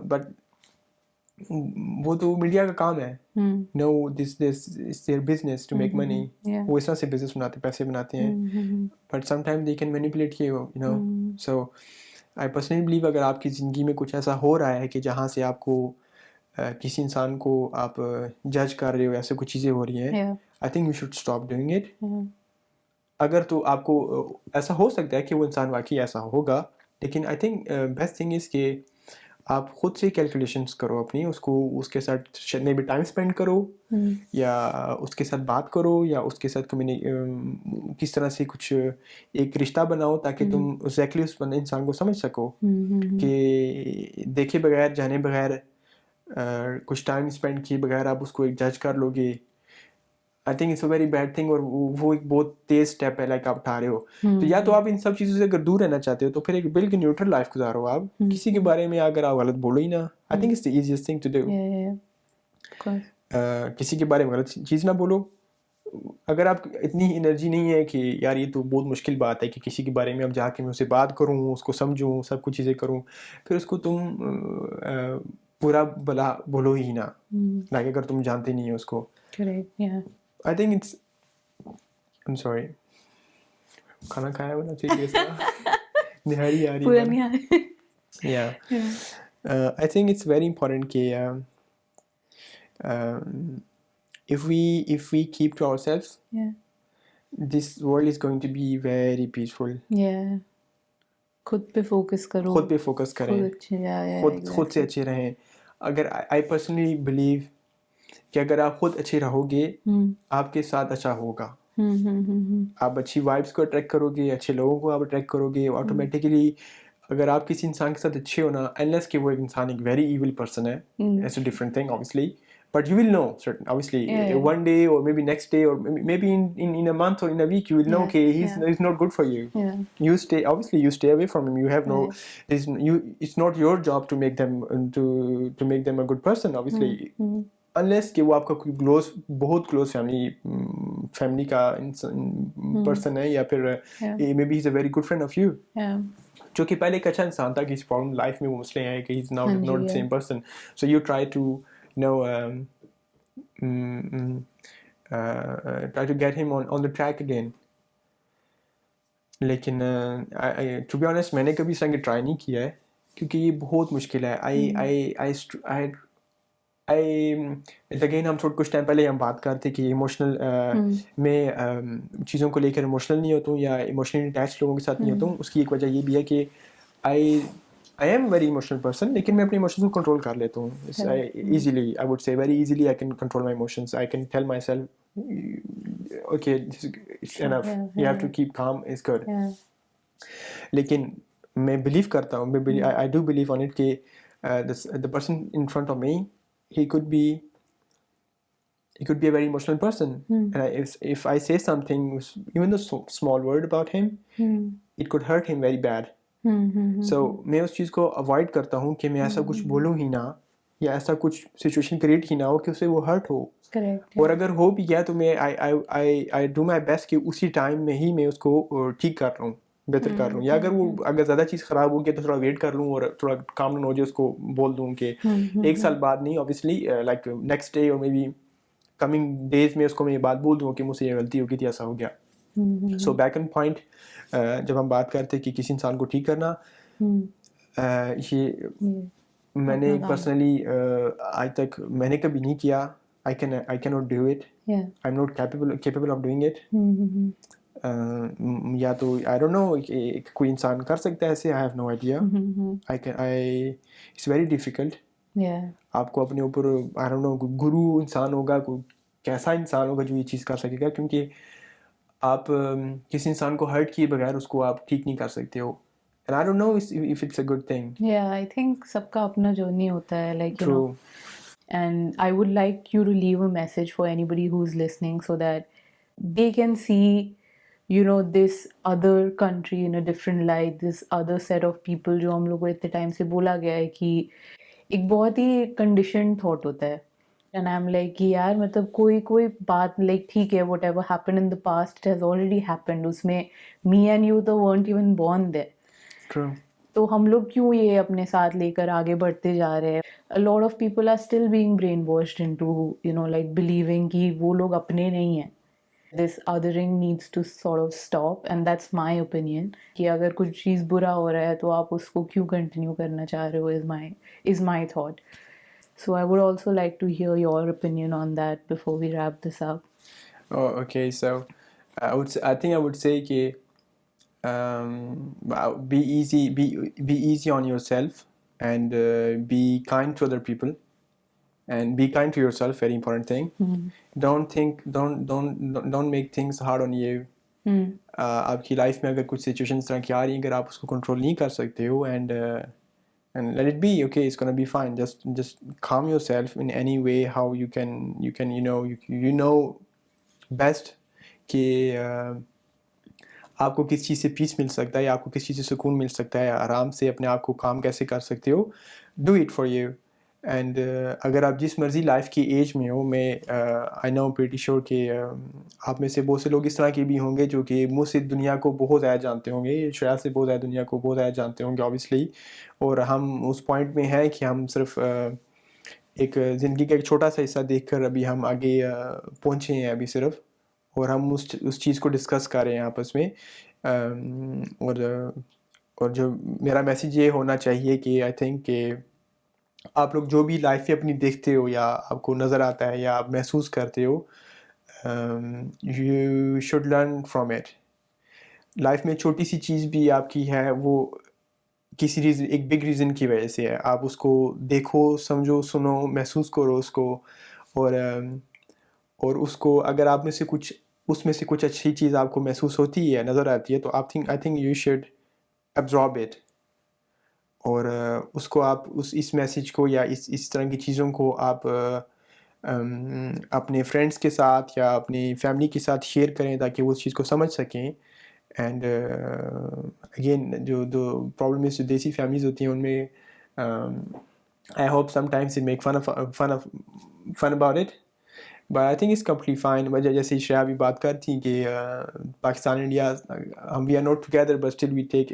بٹ وہ تو میڈیا کا کام ہے. No this is their business to make money. وہ اس طرح سے بزنس بناتے ہیں, پیسے بناتے ہیں, but some time they can manipulate you know. So I personally believe اگر آپ کی زندگی میں کچھ ایسا ہو رہا ہے کہ جہاں سے آپ کو کسی انسان کو آپ جج کر رہے ہو, ایسے کچھ چیزیں ہو رہی ہیں, I think you should stop doing it. اگر تو آپ کو ایسا ہو سکتا ہے کہ وہ انسان واقعی ایسا ہوگا, لیکن I think best thing is کہ آپ خود سے کیلکولیشنس کرو اپنی, اس کے ساتھ میں بھی ٹائم اسپینڈ کرو, یا اس کے ساتھ بات کرو, یا اس کے ساتھ کس طرح سے کچھ ایک رشتہ بناؤ تاکہ تم ایگزیکٹلی اس انسان کو سمجھ سکو. کہ دیکھے بغیر, جانے بغیر, کچھ ٹائم اسپینڈ کیے بغیر آپ اس کو ایک جج کر لو گے, I think it's a very bad thing. اور وہ ایک بہت تیز اسٹیپ ہے لائک آپ اٹھا رہے ہو. تو یا تو آپ ان سب چیزوں سے اگر دور رہنا چاہتے ہو تو پھر ایک بالکل نیوٹرل لائف گزارو. آپ کسی کے بارے میں اگر آپ غلط بولو ہی نا, I think it's the easiest thing to do. کسی کے بارے میں غلط چیز نہ بولو. اگر آپ اتنی انرجی نہیں ہے کہ یار یہ تو بہت مشکل بات ہے کہ کسی کے بارے میں اب جا کے میں اسے بات کروں, اس کو سمجھوں, سب کچھ چیزیں کروں, پھر اس کو تم پورا بلا بولو ہی نا, لائک اگر تم جانتے نہیں ہو اس کو. I think it's I'm sorry. کھانا کھایا ہونا چاہیے اس کا. نہاری آ رہی ہے. Yeah. I think it's very important کہ if we keep to ourselves, this world is going to be very peaceful. خود پہ فوکس کرو, خود پہ فوکس کریں, خود سے اچھے رہیں. اگر I personally believe کہ اگر آپ خود اچھے رہو گے آپ کے ساتھ اچھا ہوگا. آپ اچھی وائبس کو اٹریکٹ کرو گے, اچھے لوگوں کو آپ اٹریکٹ کرو گے آٹومیٹیکلی. اگر آپ کسی انسان کے ساتھ اچھے ہونا, unless کہ وہ ایک انسان ایک ویری ایول پرسن ہے, that's a different thing obviously, but you will know certain obviously one day or maybe next day or maybe in a month or in a week you will know okay he's not good for you. You stay away from him. You have no it's not your job to make them to make them a good person obviously, unless कि वो आपका कोई बहुत close family का person है या फिर may be is a very good friend of you जो कि पहले एक अच्छा इंसान था कि इस प्रॉब्लम लाइफ में वो मसले हैं कि he's now not the same person, so you try to try to get him on the track again. लेकिन to be honest मैंने कभी संग ट्राई नहीं किया है क्योंकि ये बहुत मुश्किल है. अगेन हम कुछ टाइम पहले हम बात करते कि इमोशनल में चीज़ों को लेकर इमोशनल नहीं होता हूँ या इमोशनली अटैच लोगों के साथ नहीं होता हूँ. उसकी एक वजह ये भी है कि I am very emotional person, लेकिन मैं अपने इमोशंस को कंट्रोल कर लेता हूँ easily. I would say very easily I can control my emotions. I can tell myself okay it's enough, you have to keep calm, is good. लेकिन मैं believe करता हूँ, I do believe on it कि the person in front of me he could be a very emotional person. And if I say something, even the small word about him, it could hurt him very bad. So मैं उस चीज़ को avoid करता हूँ कि मैं ऐसा कुछ बोलूँ ही ना या ऐसा कुछ सिचुएशन क्रिएट ही ना हो कि उससे वो हर्ट हो. और अगर हो भी गया तो मैं आई डू माई बेस्ट कि उसी टाइम में ही मैं उसको ठीक कर रहा हूँ, बेहतर कर रहा हूँ. या अगर ज़्यादा चीज़ ख़राब हो गया तो थोड़ा वेट कर लूँ और थोड़ा काम हो जाए, उसको बोल दूँ कि एक साल बाद नहीं, ऑब्वियसली लाइक नेक्स्ट डे और मे बी कमिंग डेज में उसको मैं ये बात बोल दूँ कि मुझसे ये गलती हो गई थी, ऐसा हो गया. सो बैक एंड पॉइंट जब हम बात करते कि किसी इंसान को ठीक करना, ये मैंने पर्सनली आज तक मैंने कभी नहीं किया. I cannot do it. I'm not capable of doing it. या तो आई डोंट नो कोई इंसान कर सकता है ऐसे, I have no idea. It's very difficult. आपको अपने ऊपर आई डोंट नो गुरु इंसान होगा, कोई कैसा इंसान होगा जो ये चीज़ कर सकेगा, क्योंकि आप किसी इंसान को हर्ट किए बगैर उसको आप ठीक नहीं कर सकते हो. And I don't know if it's a good thing. Yeah, I think सबका अपना journey होता है, like you know. And I would like you to leave a message for anybody who's listening so that they can see, you know, this other country in a different light, this other set of people जो हम लोग को इतने time से बोला गया है कि एक बहुत ही conditioned thought होता है. And I'm like कि यार मतलब कोई बात like ठीक है, whatever happened in the past, it has already happened. उसमें me and you तो weren't even born there. True. तो हम लोग क्यों ये अपने साथ लेकर आगे बढ़ते जा रहे हैं. A lot of people are still being brainwashed into, you know, like believing कि वो लोग अपने नहीं हैं. This othering needs to sort of stop, and that's my opinion. कि अगर कुछ चीज़ बुरा हो रहा है तो आप उसको क्यों continue करना चाह रहे हो is my thought. So I would also like to hear your opinion on that before we wrap this up. Oh, okay. So I think I would say कि be easy on yourself and be kind to other people and be kind to yourself. Very important thing. Don't make things hard on you. आपकी life में अगर कुछ situations तरह की आ रही हैं, अगर आप उसको कंट्रोल नहीं कर सकते हो, and let it be. Okay, it's gonna be fine. Just calm yourself in any way how you can you know best कि आपको किस चीज़ से पीस मिल सकता है या आपको किस चीज़ से सुकून मिल सकता है, आराम से अपने आप को काम कैसे कर सकते हो. Do it for you. And अगर आप जिस मर्ज़ी लाइफ की एज में हो, मैं आई नो प्रीटी श्योर कि आप में से बहुत से लोग इस तरह के भी होंगे जो कि मुझसे दुनिया को बहुत ज़्यादा जानते होंगे, शायद से बहुत ज़्यादा दुनिया को बहुत ज़्यादा जानते होंगे ऑब्वियसली. और हम उस पॉइंट में हैं कि हम सिर्फ एक ज़िंदगी का एक छोटा सा हिस्सा देखकर अभी हम आगे पहुँचे हैं अभी सिर्फ, और हम उस चीज़ को डिस्कस कर रहे हैं आपस में. और जो मेरा मैसेज ये होना चाहिए कि आई थिंक कि आप लोग जो भी लाइफ में अपनी देखते हो या आपको नज़र आता है या आप महसूस करते हो, you should learn from it. Life में छोटी सी चीज़ भी आपकी है, वो किसी रीज़न, एक बिग रीज़न की वजह से है. आप उसको देखो, समझो, सुनो, महसूस करो उसको, और उसको अगर आप में से कुछ उसमें से कुछ अच्छी चीज़ आपको महसूस होती है, नज़र आती है, तो I think you should absorb it. और उसको आप इस मैसेज को या इस तरह की चीज़ों को आप اپنے فرینڈس کے ساتھ یا اپنی فیملی کے ساتھ شیئر کریں تاکہ وہ اس چیز کو سمجھ سکیں. اینڈ اگین جو پرابلم ہے جو دیسی فیملیز ہوتی ہیں ان میں I hope sometimes they make fun about it, but I think it's completely fine. جیسے شرییا بھی بات کر تھی کہ پاکستان انڈیا ہم we are not together but still we take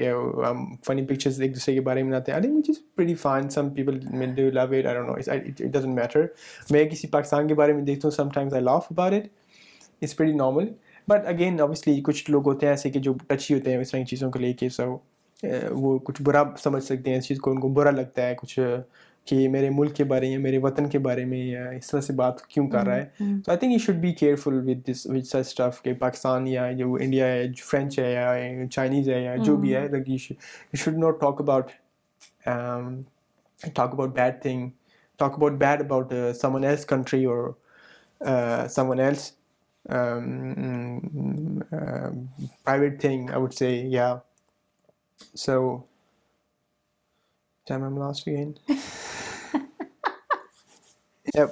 funny pictures ایک دوسرے کے بارے میں بناتے ہیں. I think which is pretty fine. Some people may do love it. I don't know. It doesn't matter. میں کسی پاکستان کے بارے میں دیکھتا ہوں sometimes I laugh about it. It's pretty normal. But again obviously کچھ لوگ ہوتے ہیں ایسے کہ جو ٹچی ہوتے ہیں اس طرح کی چیزوں کو لے کے, so وہ کچھ برا سمجھ سکتے ہیں اس چیز کو, ان کو برا لگتا ہے کچھ کہ میرے ملک کے بارے میں, میرے وطن کے بارے میں اس طرح سے بات کیوں کر رہا ہے. So I think you should be careful with such stuff کہ پاکستان یا جو انڈیا ہے, فرینچ ہے یا چائنیز ہے یا جو بھی ہے, like you should not talk about bad thing, talk about bad about someone else country or someone else private thing, I would say. Yeah. So damn, I'm lost again.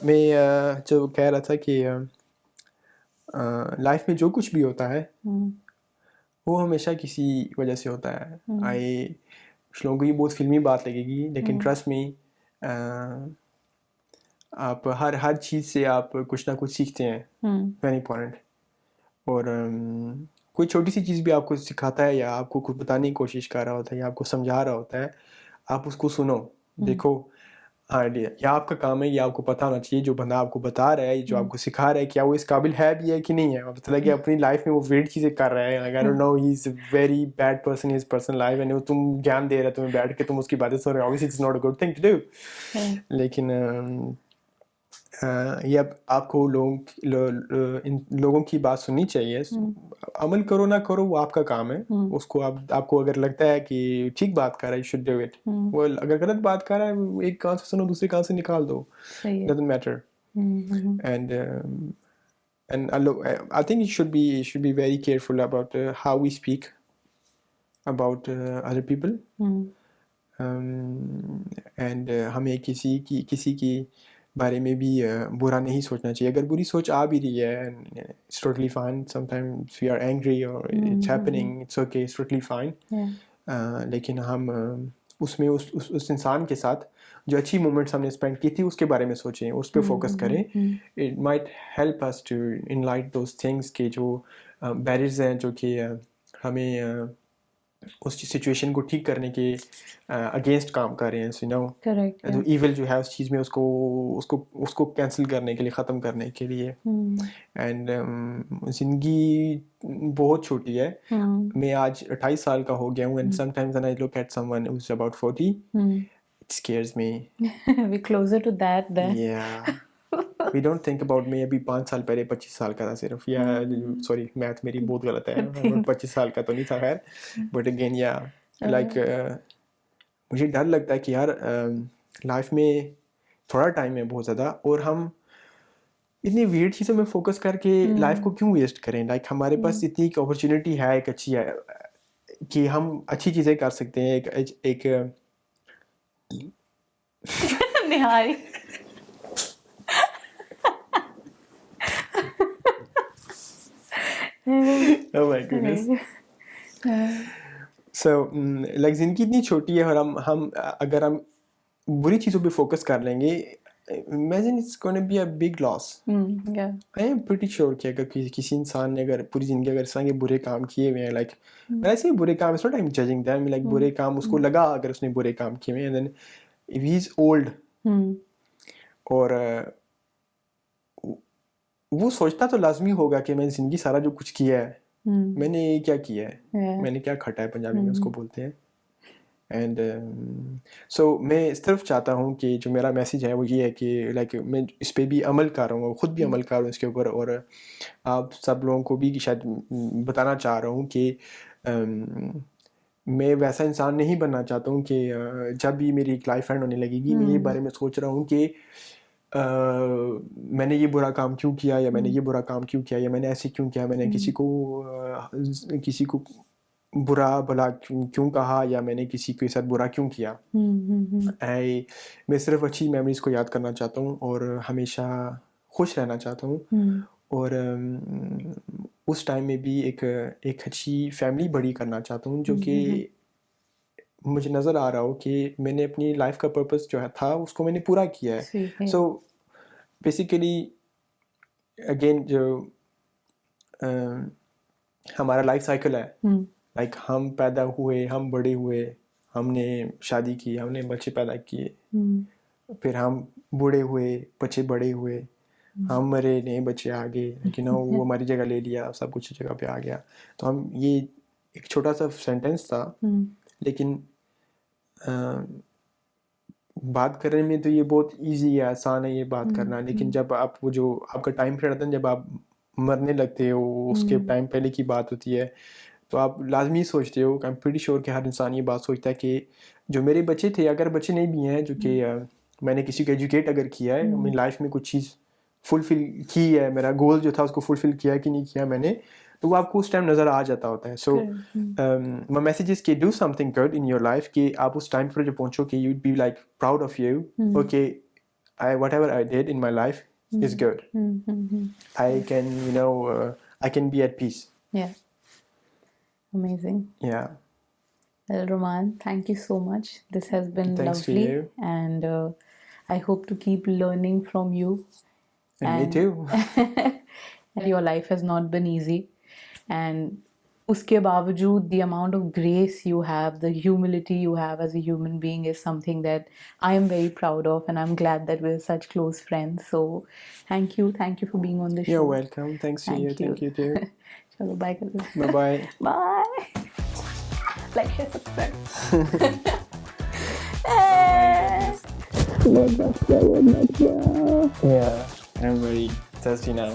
میں جو کہہ رہا تھا کہ لائف میں جو کچھ بھی ہوتا ہے وہ ہمیشہ کسی وجہ سے ہوتا ہے. کچھ لوگوں کو یہ بہت فلمی بات لگے گی لیکن ٹرسٹ می, آپ ہر چیز سے آپ کچھ نہ کچھ سیکھتے ہیں. Very important. اور کوئی چھوٹی سی چیز بھی آپ کو سکھاتا ہے یا آپ کو کچھ بتانے کی کوشش کر رہا ہوتا ہے یا آپ کو سمجھا رہا ہوتا ہے, آپ اس کو سنو, دیکھو. یا آپ کا کام ہے, یا آپ کو پتہ ہونا چاہیے جو بندہ آپ کو بتا رہا ہے, جو آپ کو سکھا رہا ہے, کیا وہ اس قابل ہے بھی ہے کہ نہیں ہے. پتہ لگے اپنی لائف میں وہ ویئرڈ چیزیں کر رہا ہے, I don't know, he is a very bad person in his personal life, and تم گیان دے رہے, تمہیں بیٹھ کے تم اس کی باتیں سن رہے, obviously it's not a good thing to do. لیکن یہ اب آپ کو لوگوں کی بات سننی چاہیے. عمل کرو نہ کرو وہ آپ کا کام ہے. اس کو آپ کو اگر لگتا ہے کہ ٹھیک بات کر رہا ہے, you should do it. وہ اگر غلط بات کر رہا ہے, ایک کان سے سنو, دوسرے کان سے نکال دو. Doesn't matter. And I think you should be very careful about how we speak about other people. And ہمیں کسی کی بارے میں بھی برا نہیں سوچنا چاہیے. اگر بری سوچ آ بھی رہی ہے, it's totally fine. Sometimes we are angry or it's happening, it's okay, it's totally fine. لیکن ہم اس میں اس انسان کے ساتھ جو اچھی مومنٹس ہم نے اسپینڈ کی تھی اس کے بارے میں سوچیں, اس پہ فوکس کریں. It might help us to enlighten those things کہ جو بیریئرز ہیں جو کہ ہمیں اس سچویشن کو ٹھیک کرنے کے اگینسٹ کام کر رہے ہیں. سو نو جو ایول جو ہے اس چیز میں اس کو کینسل کرنے کے لیے, ختم کرنے کے لیے. اینڈ زندگی بہت چھوٹی ہے. میں آج 28 سال کا ہو گیا ہوں, and some times when I look at someone who's about 40, it scares me. We're closer to that then. Yeah. We don't think about me. ابھی 5 سال پہلے 25 سال کا تھا صرف, یا سوری میتھ میری بہت غلط ہے, 25 سال کا تو نہیں تھا خیر. بٹ اگین یا لائک مجھے ڈر لگتا ہے کہ یار لائف میں تھوڑا ٹائم ہے بہت زیادہ, اور ہم اتنی ویئرڈ چیزوں میں فوکس کر کے لائف کو کیوں ویسٹ کریں. لائک ہمارے پاس اتنی ایک اپرچونیٹی ہے, ایک اچھی ہے کہ ہم اچھی چیزیں کر سکتے ہیں. ایک nihari oh my goodness. So like زندگی اتنی چھوٹی ہے, اور ہم اگر ہم بری چیزوں پہ فوکس کر لیں گے, imagine it's going to be a big loss. I am pretty sure کہ اگر کسی انسان نے اگر پوری زندگی اگر اس طرح کے برے کام کیے ہوئے ہیں, like ویسے برے کام, it's not I'm judging them, like برے کام اس کو لگا اگر اس نے برے کام کیے ہوئے ہیں, and then if he is old اور وہ سوچتا تو لازمی ہوگا کہ میں زندگی سارا جو کچھ کیا ہے, میں نے کیا کیا ہے, میں نے کیا کھٹا ہے, پنجابی میں اس کو بولتے ہیں. اینڈ سو میں اس طرف چاہتا ہوں کہ جو میرا میسیج ہے وہ یہ ہے کہ لائک میں اس پہ بھی عمل کر رہا ہوں, خود بھی عمل کر رہا ہوں اس کے اوپر, اور آپ سب لوگوں کو بھی شاید بتانا چاہ رہا ہوں کہ میں ویسا انسان نہیں بننا چاہتا ہوں کہ جب بھی میری ایک لائف فرینڈ ہونے لگے گی میں یہ بارے میں سوچ رہا ہوں کہ میں نے یہ برا کام کیوں کیا, یا میں نے یہ برا کام کیوں کیا, یا میں نے ایسے کیوں کیا, میں نے کسی کو برا بھلا کیوں کہا, یا میں نے کسی کے ساتھ برا کیوں کیا. میں صرف اچھی میموریز کو یاد کرنا چاہتا ہوں, اور ہمیشہ خوش رہنا چاہتا ہوں اور اس ٹائم میں بھی ایک اچھی فیملی بڑی کرنا چاہتا ہوں جو کہ مجھے نظر آ رہا ہو کہ میں نے اپنی لائف کا پرپس جو تھا اس کو میں نے پورا کیا ہے. سو بیسیکلی اگین جو ہمارا لائف سائیکل ہے, لائک ہم پیدا ہوئے, ہم بڑے ہوئے, ہم نے شادی کی, ہم نے بچے پیدا کیے, پھر ہم بوڑھے ہوئے, بچے بڑے ہوئے, ہم مرے, نئے بچے آ گئے, لیکن وہ ہماری جگہ لے لیا, سب کچھ جگہ پہ آ گیا. تو ہم یہ ایک چھوٹا سا سینٹینس تھا, لیکن بات کرنے میں تو یہ بہت ایزی ہے, آسان ہے یہ بات کرنا, لیکن جب آپ وہ جو آپ کا ٹائم پیریڈ آتا ہے جب آپ مرنے لگتے ہو, اس کے ٹائم پہلے کی بات ہوتی ہے, تو آپ لازمی سوچتے ہو, آئی ایم پریٹی شیور کہ ہر انسان یہ بات سوچتا ہے کہ جو میرے بچے تھے, اگر بچے نہیں بھی ہیں, جو کہ میں نے کسی کو ایجوکیٹ اگر کیا ہے, اپنی لائف میں کچھ چیز فلفل کی ہے, میرا گول جو تھا اس کو فلفل کیا کہ نہیں کیا میں نے, تو وہ آپ کو اس ٹائم نظر آ جاتا ہوتا ہے. سو my message is کہ do something good in your life, کہ آپ اس ٹائم پر جو پہنچو کہ you'd be like proud of you, okay, whatever I did in my life is good. I can, I can be at peace. Yeah. Amazing. Yeah. Well, Roman, thank you so much. This has been Thanks to lovely. you. And I hope to keep learning from you. And me too. And your life has not been easy. And uske bawajood, the amount of grace you have, the humility you have as a human being is something that I am very proud of, and I'm glad that we're such close friends. So thank you for being on the show. You're welcome. Thanks to you. Thank you too. Chalo, bye. Bye-bye. Bye. Like, share, subscribe. Yeah, I'm very thirsty now.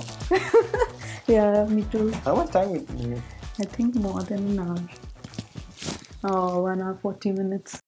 Yeah, me too. How much time we? I think more than an hour. Oh, 1 hour, 40 minutes.